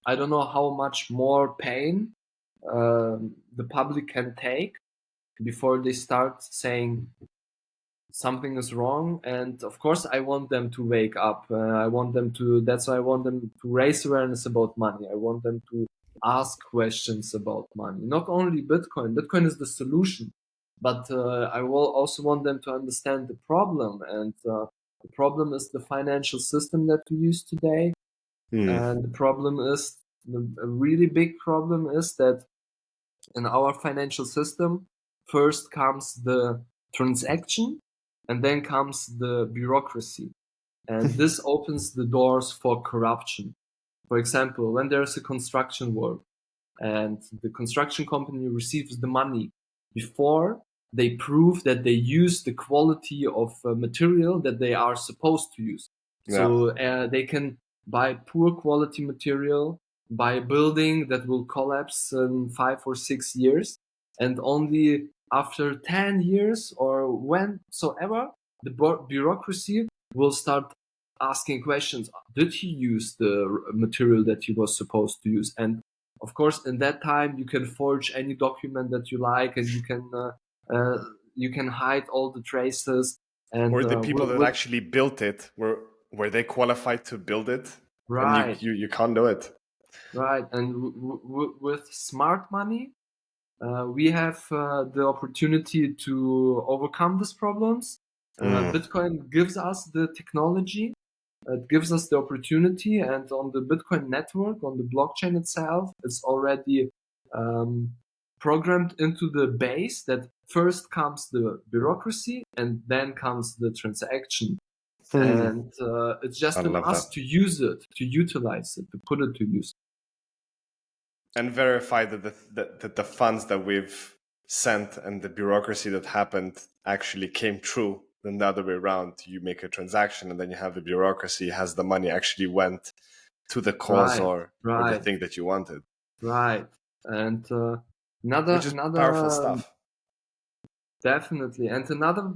I don't know how much more pain the public can take before they start saying something is wrong. And of course I want them to wake up. That's why I want them to raise awareness about money. I want them to ask questions about money. Not only Bitcoin is the solution, but I will also want them to understand the problem. And the problem is the financial system that we use today. And the problem is, a really big problem is that in our financial system, first comes the transaction, and then comes the bureaucracy. And this opens the doors for corruption. For example, when there's a construction work and the construction company receives the money, before they prove that they use the quality of material that they are supposed to use. So they can buy poor quality material, buy a building that will collapse in 5 or 6 years, and only after 10 years or whensoever, the bureaucracy will start asking questions. Did he use the material that he was supposed to use? And of course, in that time, you can forge any document that you like, and you can hide all the traces. And Or the people that actually built it, were they qualified to build it? right, And you can't do it. right. And with smart money, we have the opportunity to overcome these problems. Bitcoin gives us the technology, it gives us the opportunity, and on the Bitcoin network, on the blockchain itself, it's already programmed into the base that first comes the bureaucracy and then comes the transaction. And it's just I on love us that. to use it, to utilize it, to put it to use. And verify that the funds that we've sent and the bureaucracy that happened actually came true. Then the other way around, you make a transaction and then you have the bureaucracy has the money actually went to the cause or the thing that you wanted. Right. And Which is powerful stuff. Definitely. And another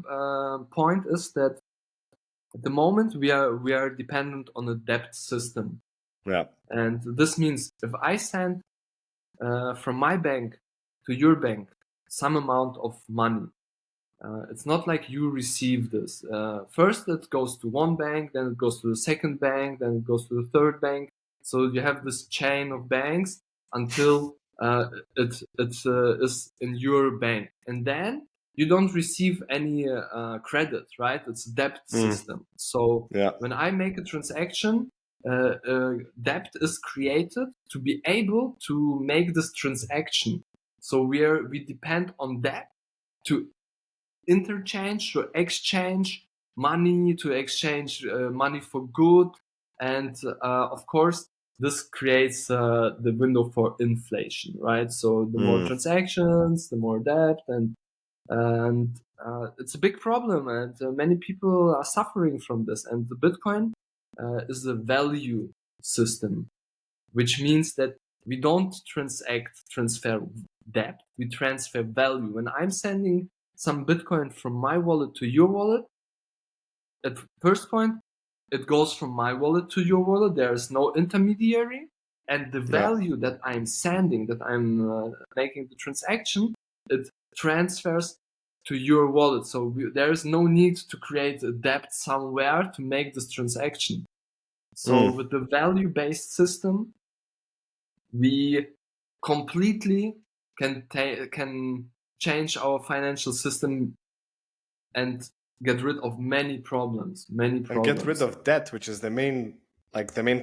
point is that at the moment we are dependent on a debt system. Yeah. And this means if I send from my bank to your bank some amount of money, it's not like you receive this. First it goes to one bank, then it goes to the second bank, then it goes to the third bank. So you have this chain of banks until it is in your bank. And then you don't receive any credit, right? It's a debt system. So when I make a transaction, debt is created to be able to make this transaction. So we depend on debt to interchange, to exchange money, to exchange money for good. And of course, this creates the window for inflation, right? So the more transactions, the more debt, and it's a big problem, and many people are suffering from this. And the Bitcoin is a value system, which means that we don't transfer debt, we transfer value. When I'm sending some Bitcoin from my wallet to your wallet, at first point, it goes from my wallet to your wallet. There is no intermediary. And the value that I'm sending, that I'm making the transaction, it transfers to your wallet. So there is no need to create a debt somewhere to make this transaction. So with the value-based system, we completely can change our financial system and get rid of many problems. And get rid of debt, which is the main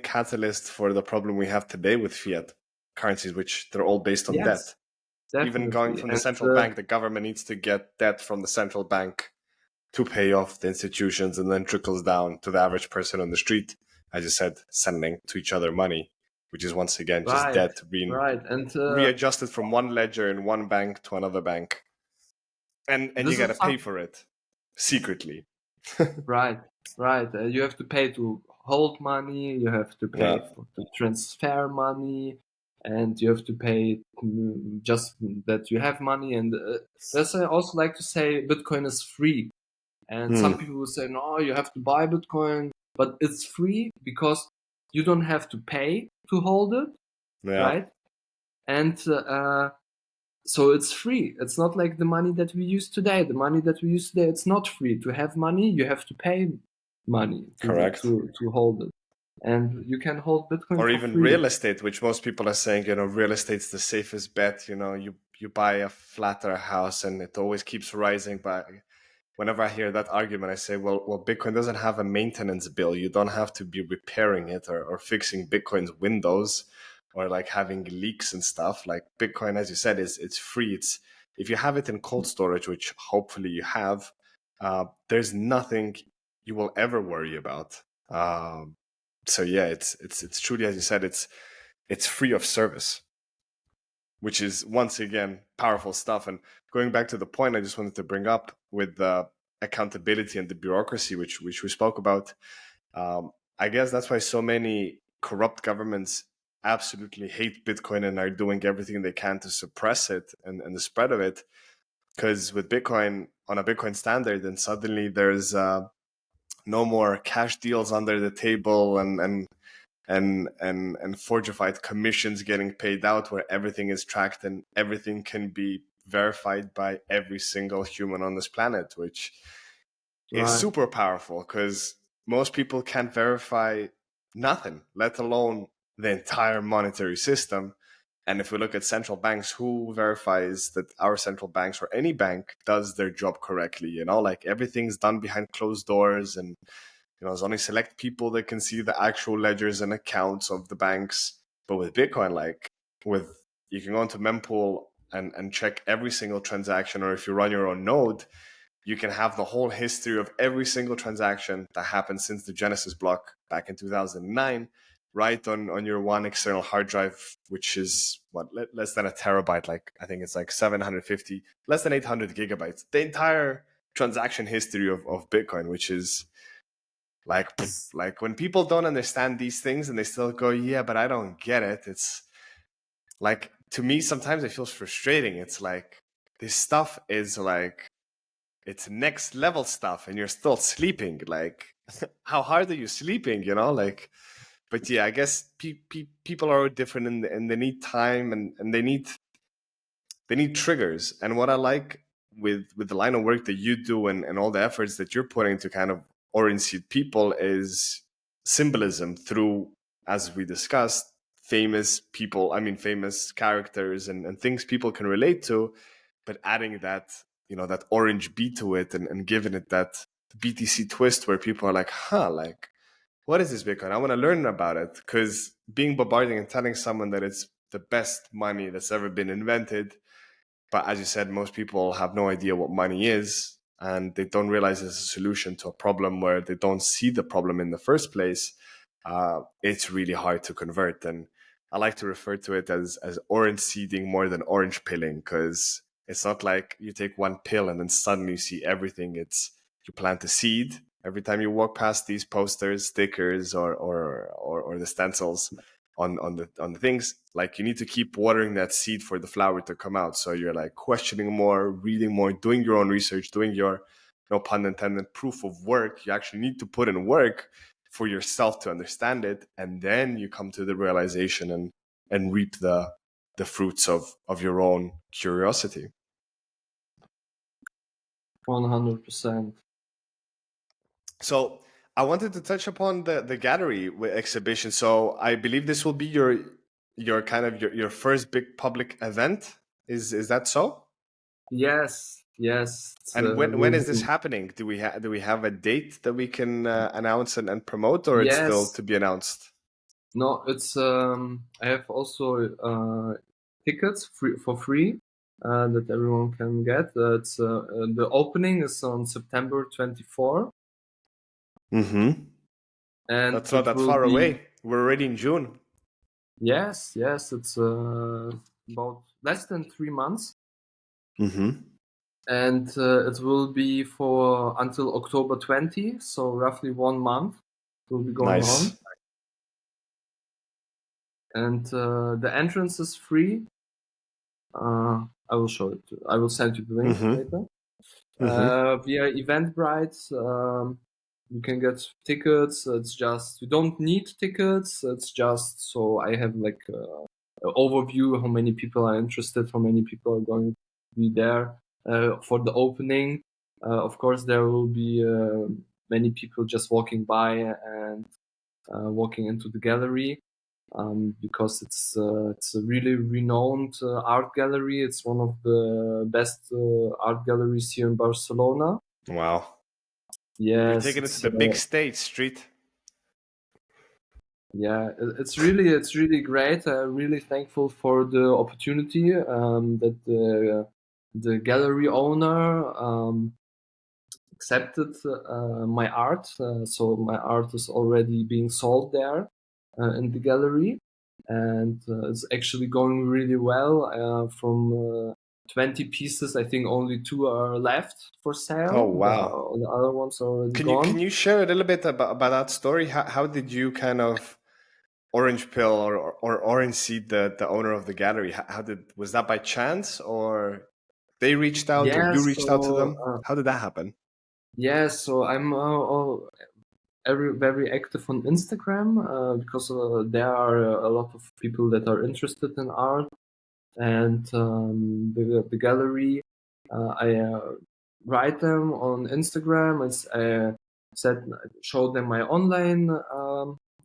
catalyst for the problem we have today with fiat currencies, which they're all based on debt. Definitely. Even going from the central bank, the government needs to get debt from the central bank to pay off the institutions, and then trickles down to the average person on the street, as you said, sending to each other money, which is once again just debt being readjusted from one ledger in one bank to another bank. And you got to pay for it secretly. Right. You have to pay to hold money, you have to pay to transfer money, and you have to pay just that you have money. And that's I also like to say Bitcoin is free. And some people will say, no, you have to buy Bitcoin, but it's free because you don't have to pay to hold it, right? And so it's free. It's not like the money that we use today. The money that we use today, it's not free. To have money, you have to pay money to hold it. And you can hold Bitcoin or for even free. Real estate, which most people are saying, real estate's the safest bet. You buy a flat or a house and it always keeps rising. But whenever I hear that argument, I say, well, Bitcoin doesn't have a maintenance bill. You don't have to be repairing it or fixing Bitcoin's windows or like having leaks and stuff. Like Bitcoin, as you said, it's free. It's if you have it in cold storage, which hopefully you have, there's nothing you will ever worry about. So yeah, it's truly, as you said, it's free of service, which is once again powerful stuff. And going back to the point I just wanted to bring up with the accountability and the bureaucracy, which we spoke about, I guess that's why so many corrupt governments absolutely hate Bitcoin and are doing everything they can to suppress it and the spread of it. because with Bitcoin, on a Bitcoin standard, then suddenly there's no more cash deals under the table and fortified commissions getting paid out, where everything is tracked and everything can be verified by every single human on this planet, which is Right. super powerful because most people can't verify nothing, let alone the entire monetary system. And if we look at central banks, who verifies that our central banks or any bank does their job correctly? You know, like everything's done behind closed doors, and there's only select people that can see the actual ledgers and accounts of the banks. But with Bitcoin, you can go into mempool and check every single transaction, or if you run your own node, you can have the whole history of every single transaction that happened since the Genesis block back in 2009, right on your one external hard drive, which is less than a terabyte. Like I think it's like 750, less than 800 gigabytes. The entire transaction history of Bitcoin, which is like when people don't understand these things and they still go, yeah, but I don't get it. It's like, to me, sometimes it feels frustrating. It's like this stuff is like, it's next level stuff and you're still sleeping. Like, how hard are you sleeping, like? But yeah, I guess people are different, and they need time, and they need triggers. And what I like with the line of work that you do, and all the efforts that you're putting to kind of orientate people, is symbolism through, as we discussed, famous people, famous characters and things people can relate to, but adding that, that orange beat to it, and giving it that BTC twist where people are like, like, what is this Bitcoin? I want to learn about it. Because being bombarding and telling someone that it's the best money that's ever been invented, but as you said, most people have no idea what money is, and they don't realize it's a solution to a problem where they don't see the problem in the first place. It's really hard to convert. And I like to refer to it as orange seeding more than orange pilling, because it's not like you take one pill and then suddenly you see everything. It's, you plant a seed every time you walk past these posters, stickers, or the stencils on the things. Like, you need to keep watering that seed for the flower to come out. So you're like questioning more, reading more, doing your own research, doing your, no pun intended, proof of work. You actually need to put in work for yourself to understand it, and then you come to the realization and reap the fruits of your own curiosity. 100%. So I wanted to touch upon the gallery exhibition. So I believe this will be your kind of your first big public event. Is that so? Yes. And when is this happening? Do we have a date that we can announce and promote, or it's still Yes. to be announced? No, it's I have also tickets for free that everyone can get. It's the opening is on September 24, Mm-hmm. and That's not it that will far be away. We're already in June. yes. It's about less than 3 months, Mm-hmm. and it will be for until October 20, so roughly 1 month will be going on. Nice. And the entrance is free. I will show it. I will send you the link Mm-hmm. later. Mm-hmm. Via Eventbrite, you can get tickets. It's just, you don't need tickets. It's just so I have like an overview how many people are interested, how many people are going to be there for the opening. Of course, there will be many people just walking by and walking into the gallery. Because it's a really renowned art gallery. It's one of the best art galleries here in Barcelona. Wow. You're Yes, taking it to the big stage, Street. yeah, it's really great. Really thankful for the opportunity that the gallery owner accepted my art. So my art is already being sold there in the gallery, and it's actually going really well. From 20 pieces, I think only 2 are left for Oh, sale. wow. The other ones are already Can gone. you share a little bit about that story? How did you kind of orange pill or orange seed the owner of the gallery? Was that by chance, or? They reached out or Yeah, you reached out to them? so How did that happen? yeah, so I'm very active on Instagram because there are a lot of people that are interested in art, and the gallery. I write them on Instagram. I showed them my online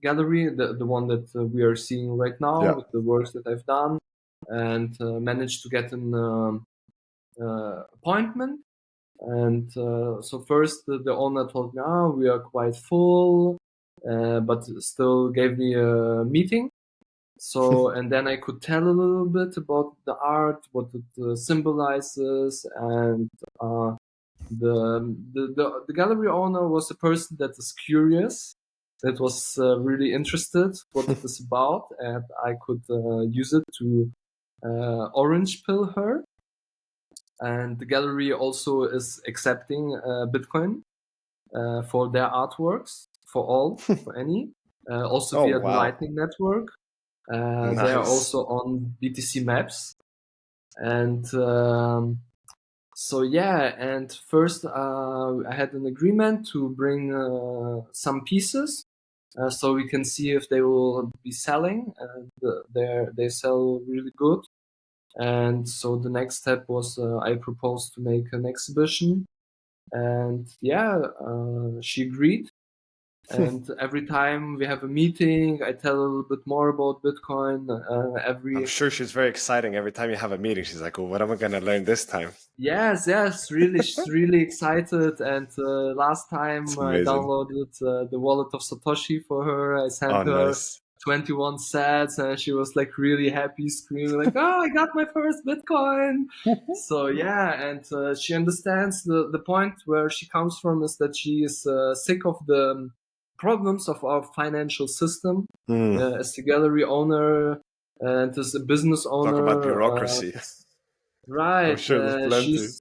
gallery, the one that we are seeing right now Yeah. with the works that I've done, and managed to get an appointment. And so first the owner told me, "Ah, we are quite full," but still gave me a meeting. So, and then I could tell a little bit about the art, what it symbolizes, and the gallery owner was a person that is curious, that was really interested what it is about, and I could use it to orange pill her. And the gallery also is accepting Bitcoin for their artworks, for any, also Oh, via the wow. Lightning Network. They are Nice. also on BTC Maps, and so yeah. And first, I had an agreement to bring some pieces, so we can see if they will be selling. And they sell really good. And so the next step was I proposed to make an exhibition, and yeah, she agreed. And every time we have a meeting, I tell a little bit more about Bitcoin. I'm Every sure she's very exciting. Every time you have a meeting, she's like, "Oh, what am I gonna learn this time?" yes, really, she's really excited. And last It's time I amazing. downloaded the wallet of Satoshi for her. I Oh, sent her nice. 21 sats, and she was like really happy, screaming like, "Oh, I got my first Bitcoin!" So yeah, and she understands the point where she comes from is that she is sick of the problems of our financial system. Mm. As the gallery owner and as a business Talk about owner, bureaucracy. I'm right? sure there's plenty. She's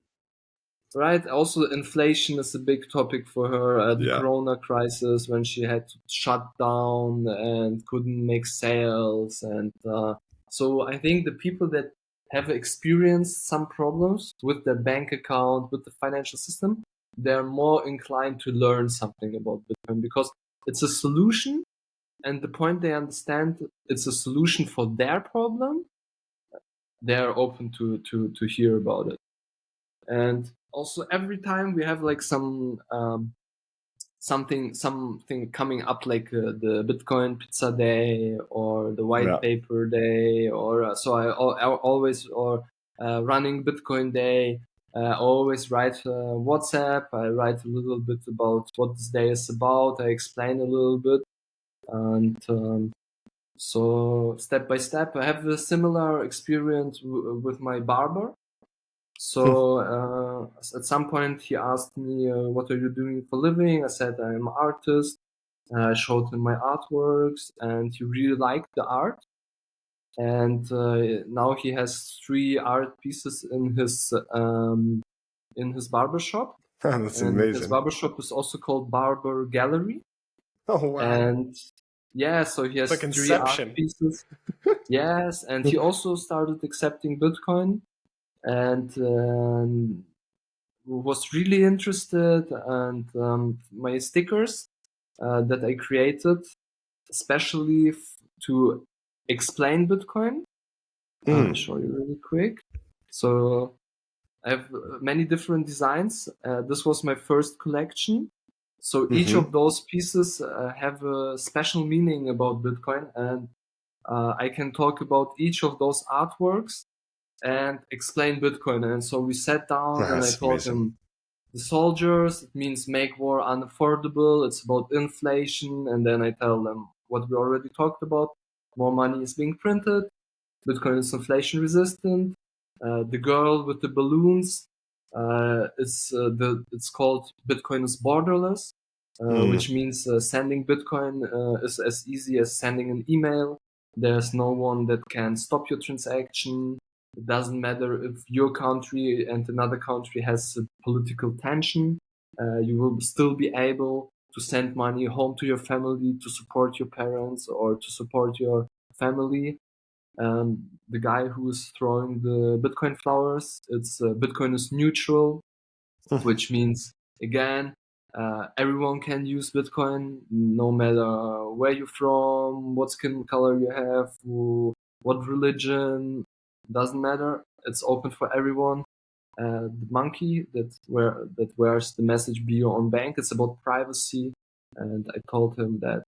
right. Also, inflation is a big topic for her. The Yeah. Corona crisis, when she had to shut down and couldn't make sales, and so I think the people that have experienced some problems with their bank account, with the financial system, they're more inclined to learn something about Bitcoin because it's a solution, and the point they understand it's a solution for their problem. They're open to hear about it. And also every time we have like something coming up, like the Bitcoin Pizza Day or the White Yeah. Paper Day, or I always, or running Bitcoin Day, I always write WhatsApp. I write a little bit about what this day is about. I explain a little bit, and so step by step I have a similar experience with my barber. So at some point he asked me, "What are you doing for a living?" I said, "I'm an artist." I showed him my artworks, and he really liked the art. And now he has 3 art pieces in his barber shop, That's and his amazing. barber shop is also called Barber Gallery. Oh, wow. And yeah, so he It's has like 3 art Inception. pieces. Yes, and he also started accepting Bitcoin, and was really interested. And my stickers that I created especially to explain Bitcoin. I'll Mm. show you really quick. So I have many different designs. This was my first collection. So each Mm-hmm. of those pieces have a special meaning about Bitcoin, and I can talk about each of those artworks and explain Bitcoin. And so we sat down and I That's told amazing. him, the soldiers, it means make war unaffordable. It's about inflation. And then I tell them what we already talked about. More money is being printed. Bitcoin is inflation resistant. The girl with the balloons, it's called Bitcoin is borderless, Mm. which means sending Bitcoin is as easy as sending an email. There's no one that can stop your transaction. It doesn't matter if your country and another country has a political tension. You will still be able to send money home to your family, to support your parents or to support your family. The guy who is throwing the Bitcoin flowers, it's Bitcoin is neutral, which means again, everyone can use Bitcoin, no matter where you're from, what skin color you have, what religion, doesn't matter. It's open for everyone. The monkey that wears the message "Be your own bank." It's about privacy, and I told him that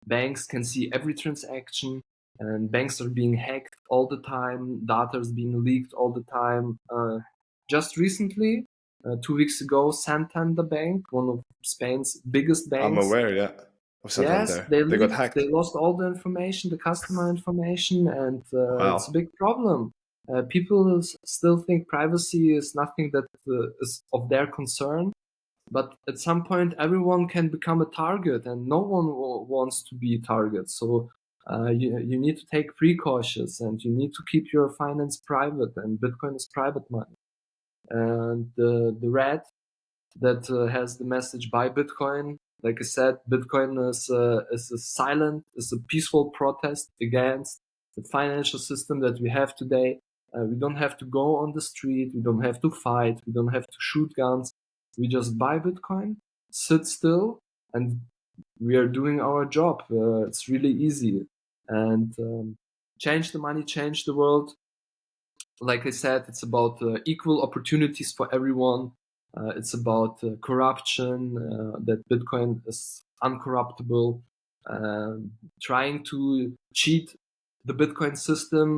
banks can see every transaction, and banks are being hacked all the time. Data is being leaked all the time. Just recently, 2 weeks ago, Santander Bank, one of Spain's biggest I'm banks, aware, yeah, of yes, Santander. they They got leaked. They hacked. lost all the information, the customer information, and it's a Wow. big problem. People still think privacy is nothing that is of their concern, but at some point, everyone can become a target, and no one wants to be a target. So you need to take precautions, and you need to keep your finance private. And Bitcoin is private money. And the red that has the message "Buy Bitcoin." Like I said, Bitcoin is a peaceful protest against the financial system that we have today. We don't have to go on the street. We don't have to fight. We don't have to shoot guns. We just buy Bitcoin, sit still, and we are doing our job. It's really easy. And change the money, change the world. Like I said, it's about equal opportunities for everyone. It's about corruption, that Bitcoin is uncorruptible. Trying to cheat the Bitcoin system,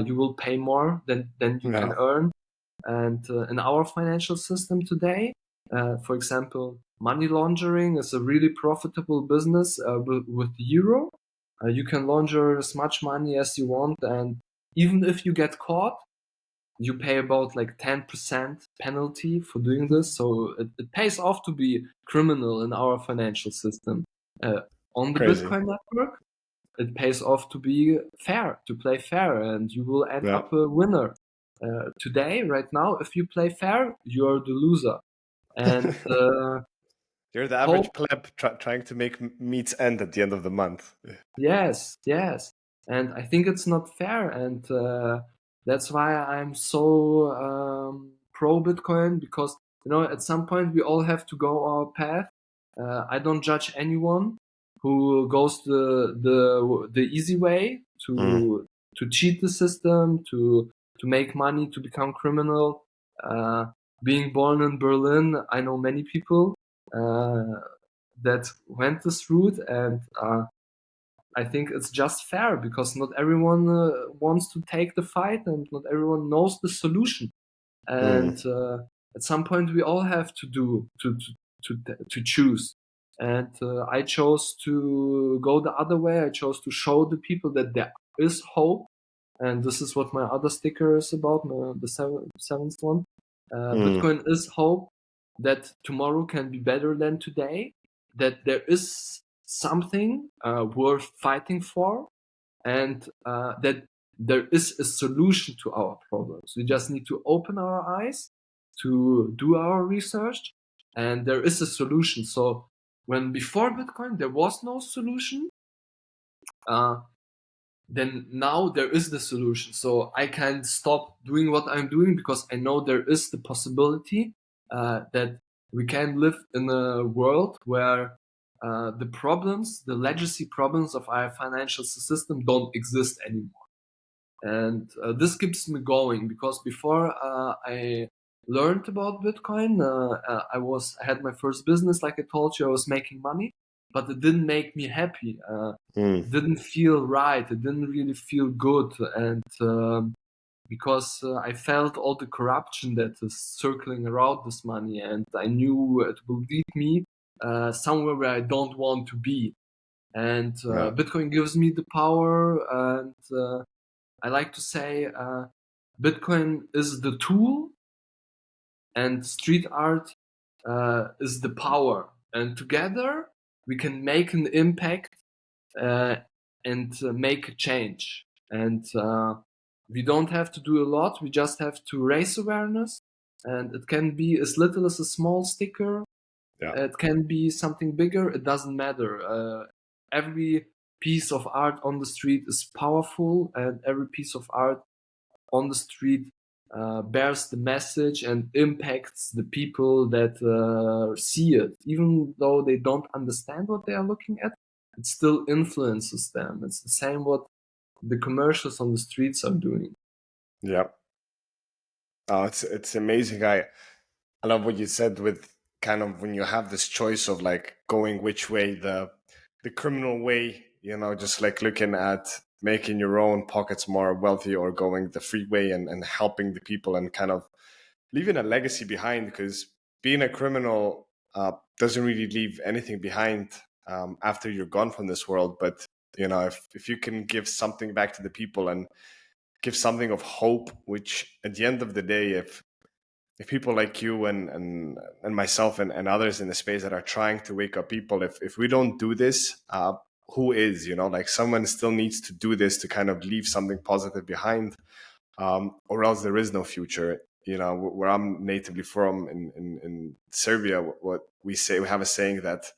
you will pay more than you can Yeah. earn. And in our financial system today, for example, money laundering is a really profitable business with the euro. You can launder as much money as you want, and even if you get caught, you pay about like 10% penalty for doing this. So it pays off to be criminal in our financial system. On the Crazy. Bitcoin network, it pays off to be fair, to play fair, and you will end Yeah. up a winner. Today, right now, if you play fair, you're the loser. And You're the hope, average pleb trying to make meets end at the end of the month. yes, yes. And I think it's not fair. And that's why I'm so pro Bitcoin, because, at some point we all have to go our path. I don't judge anyone who goes the easy way Mm. to cheat the system, to make money, to become criminal. Being born in Berlin, I know many people that went this route, and I think it's just fair, because not everyone wants to take the fight, and not everyone knows the solution. And Mm. at some point, we all have to to choose. And I chose to go the other way. I chose to show the people that there is hope, and this is what my other sticker is about, the seventh one. Mm. Bitcoin is hope that tomorrow can be better than today, that there is something worth fighting for, and that there is a solution to our problems. We just need to open our eyes to do our research, and there is a solution. So when before Bitcoin there was no solution, uh, then now there is the solution. So I can stop doing what I'm doing, because I know there is the possibility that we can live in a world where the legacy problems of our financial system don't exist anymore. And this keeps me going, because before I learned about Bitcoin, I had my first business, like I told you. I was making money, but it didn't make me happy. Mm. Didn't feel right. It didn't really feel good, and because I felt all the corruption that is circling around this money, and I knew it will lead me somewhere where I don't want to be. And Yeah. Bitcoin gives me the power, and I like to say Bitcoin is the tool, and street art is the power, and together we can make an impact uh, and make a change. And we don't have to do a lot. We just have to raise awareness, and it can be as little as a small sticker. Yeah. It can be something bigger. It doesn't matter. Every piece of art on the street is powerful, and every piece of art on the street bears the message and impacts the people that see it. Even though they don't understand what they are looking at, it still influences them. It's the same what the commercials on the streets are doing. Yeah. Oh, it's amazing. I love what you said with kind of when you have this choice of like going which way, the criminal way, just like looking at making your own pockets more wealthy, or going the free way and helping the people and kind of leaving a legacy behind, because being a criminal doesn't really leave anything behind after you're gone from this world. But if you can give something back to the people and give something of hope, which at the end of the day, if people like you and myself and others in the space that are trying to wake up people, if we don't do this, who is? Like someone still needs to do this to kind of leave something positive behind, or else there is no future. Where I'm natively from in Serbia, what we say, we have a saying that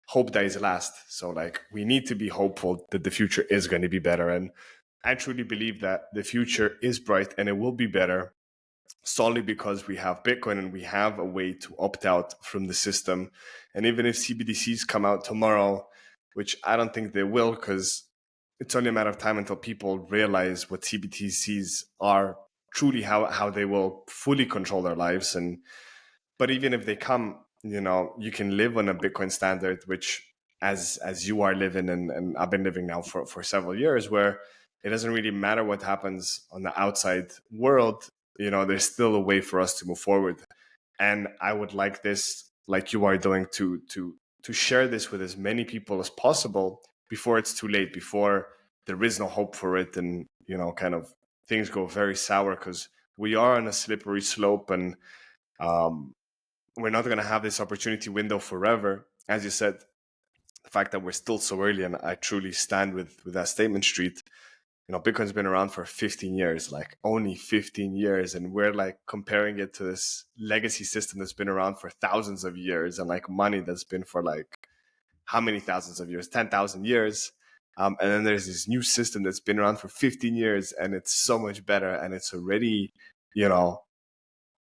hope dies last. So like we need to be hopeful that the future is going to be better, and I truly believe that the future is bright and it will be better, solely because we have Bitcoin and we have a way to opt out from the system. And even if CBDCs come out tomorrow, which I don't think they will, because it's only a matter of time until people realize what CBDCs are truly, how they will fully control their lives. But even if they come, you can live on a Bitcoin standard, which as you are living, and I've been living now for several years, where it doesn't really matter what happens on the outside world. There's still a way for us to move forward. And I would like this, like you are doing, to share this with as many people as possible before it's too late, before there is no hope for it, and kind of things go very sour, because we are on a slippery slope, and we're not going to have this opportunity window forever. As you said, the fact that we're still so early, and I truly stand with that statement, Street. Bitcoin's been around for 15 years, like only 15 years. And we're like comparing it to this legacy system that's been around for thousands of years, and like money that's been for like how many thousands of years, 10,000 years. And then there's this new system that's been around for 15 years, and it's so much better. And it's already, in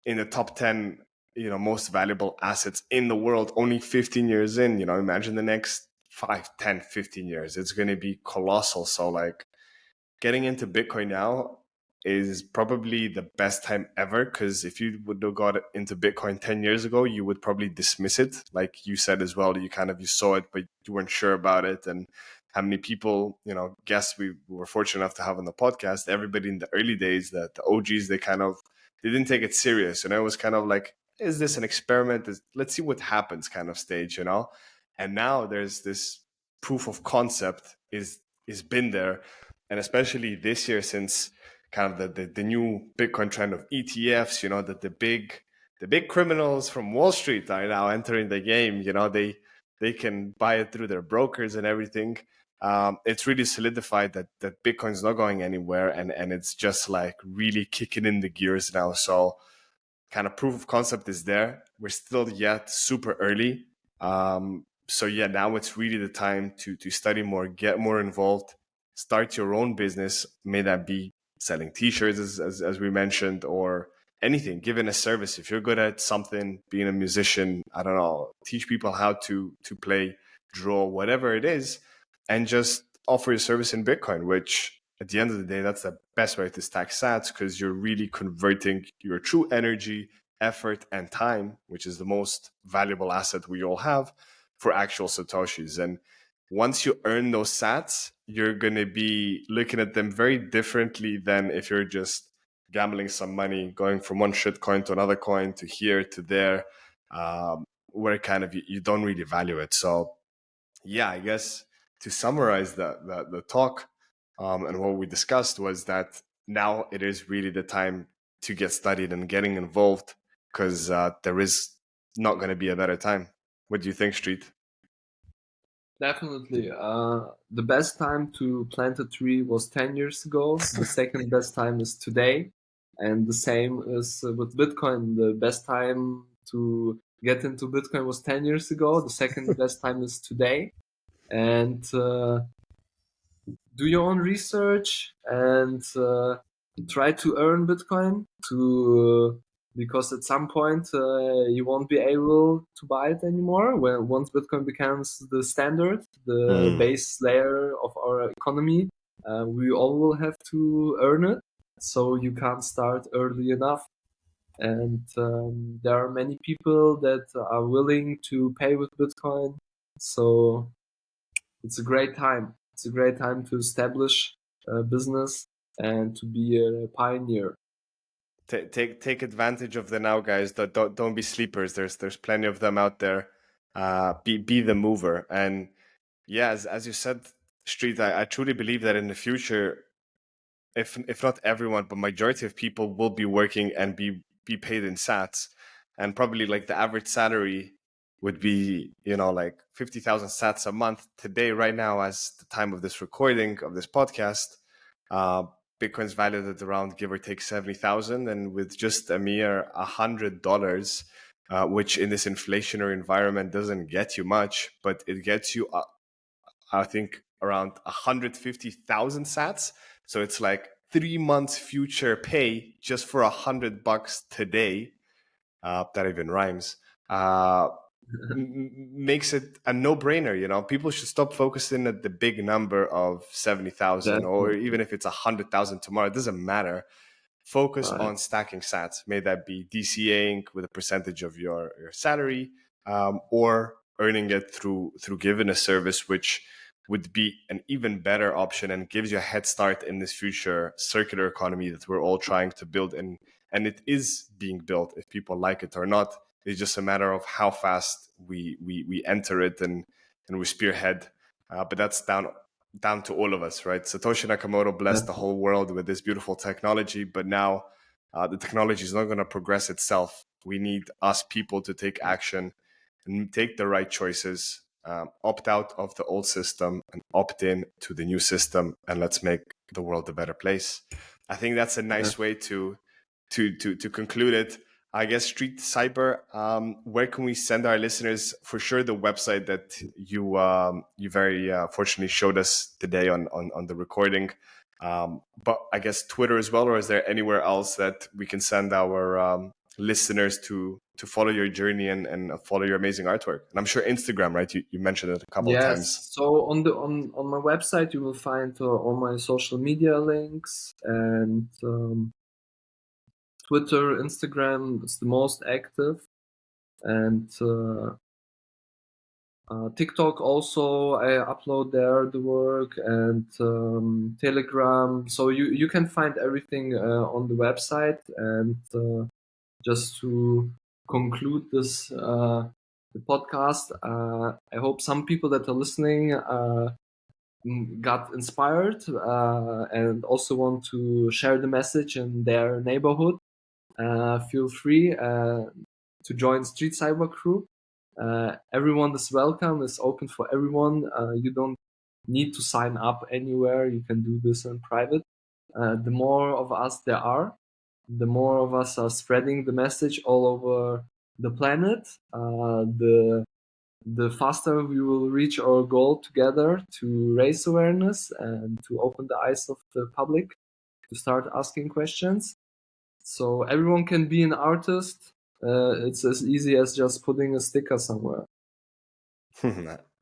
the top 10, most valuable assets in the world, only 15 years in. Imagine the next 5, 10, 15 years. It's going to be colossal. So like, getting into Bitcoin now is probably the best time ever, because if you would have got into Bitcoin 10 years ago, you would probably dismiss it. Like you said as well, you saw it, but you weren't sure about it. And how many people, guests we were fortunate enough to have on the podcast, everybody in the early days, the OGs, they didn't take it serious. It was kind of like, is this an experiment? Let's see what happens kind of stage, And now there's this proof of concept is been there. And especially this year, since kind of the new Bitcoin trend of ETFs, that the big criminals from Wall Street are now entering the game. They can buy it through their brokers and everything. It's really solidified that Bitcoin's not going anywhere, and it's just like really kicking in the gears now. So kind of proof of concept is there. We're still yet super early. So yeah, now it's really the time to study more, get more involved, start your own business. May that be selling t-shirts, as we mentioned, or anything, giving a service. If you're good at something, being a musician, I don't know, teach people how to play, draw, whatever it is, and just offer your service in Bitcoin, which at the end of the day, that's the best way to stack sats, because you're really converting your true energy, effort, and time, which is the most valuable asset we all have, for actual Satoshis. And once you earn those sats, you're going to be looking at them very differently than if you're just gambling some money, going from one shit coin to another coin, to here to there, where kind of you don't really value it. So yeah, I guess to summarize the talk, and what we discussed, was that now it is really the time to get studied and getting involved, because there is not going to be a better time. What do you think, Street? Definitely. The best time to plant a tree was 10 years ago. The second best time is today. And the same is with Bitcoin. The best time to get into Bitcoin was 10 years ago. The second best time is today. And do your own research and try to earn Bitcoin because at some point you won't be able to buy it anymore. When once Bitcoin becomes the standard, the base layer of our economy, we all will have to earn it. So you can't start early enough. And there are many people that are willing to pay with Bitcoin. So it's a great time. It's a great time to establish a business and to be a pioneer. Take advantage of the now, guys. Don't be sleepers. There's plenty of them out there. Be the mover. And yeah, as you said, Street, I truly believe that in the future, if not everyone, but majority of people will be working and be paid in sats, and probably like the average salary would be like 50,000 sats a month today. Right now, as the time of this recording of this podcast, Bitcoin's valued at around, give or take, 70,000, and with just a mere $100, which in this inflationary environment doesn't get you much, but it gets you I think around 150,000 sats. So it's like 3 months future pay just for $100 today. That even rhymes. Makes it a no-brainer. People should stop focusing at the big number of 70,000, or even if it's 100,000 tomorrow. It doesn't matter. Focus on stacking sats. May that be DCAing with a percentage of your salary, or earning it through giving a service, which would be an even better option and gives you a head start in this future circular economy that we're all trying to build. And it is being built, if people like it or not. It's just a matter of how fast we enter it and we spearhead. But that's down to all of us, right? Satoshi Nakamoto blessed the whole world with this beautiful technology, but now the technology is not going to progress itself. We need us people to take action and take the right choices, opt out of the old system and opt in to the new system, and let's make the world a better place. I think that's a nice way to conclude it. I guess StreetCyber, where can we send our listeners? For sure, the website that you very fortunately showed us today on the recording, but I guess Twitter as well, or is there anywhere else that we can send our listeners to follow your journey and follow your amazing artwork? And I'm sure Instagram, right? You mentioned it a couple of times. Yes. So on my website you will find all my social media links, and Twitter, Instagram is the most active, and TikTok also. I upload there the work, and Telegram. So you can find everything on the website. And just to conclude this the podcast, I hope some people that are listening got inspired and also want to share the message in their neighborhood. Feel free to join StreetCyber crew. Everyone is welcome. It's open for everyone. You don't need to sign up anywhere. You can do this in private. The more of us there are, the more of us are spreading the message all over the planet, the faster we will reach our goal together to raise awareness and to open the eyes of the public to start asking questions. So everyone can be an artist. It's as easy as just putting a sticker somewhere.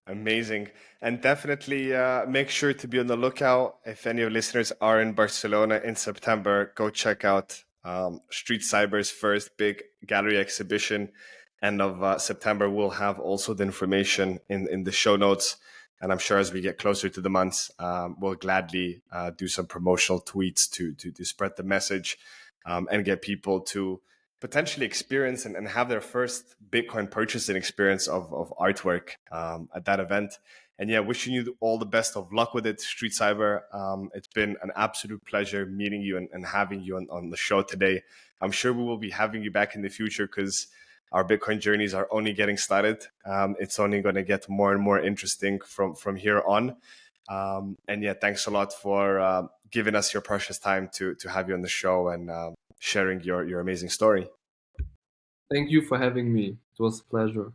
Amazing. And definitely make sure to be on the lookout. If any of listeners are in Barcelona in September, go check out StreetCyber's first big gallery exhibition. End of September, we'll have also the information in the show notes. And I'm sure as we get closer to the months, we'll gladly do some promotional tweets to spread the message and get people to potentially experience and have their first Bitcoin purchasing experience of artwork at that event. And yeah, wishing you all the best of luck with it, StreetCyber. It's been an absolute pleasure meeting you and having you on the show today. I'm sure we will be having you back in the future because our Bitcoin journeys are only getting started. It's only going to get more and more interesting from here on. And yeah, thanks a lot for giving us your precious time to have you on the show and sharing your amazing story. Thank you for having me. It was a pleasure.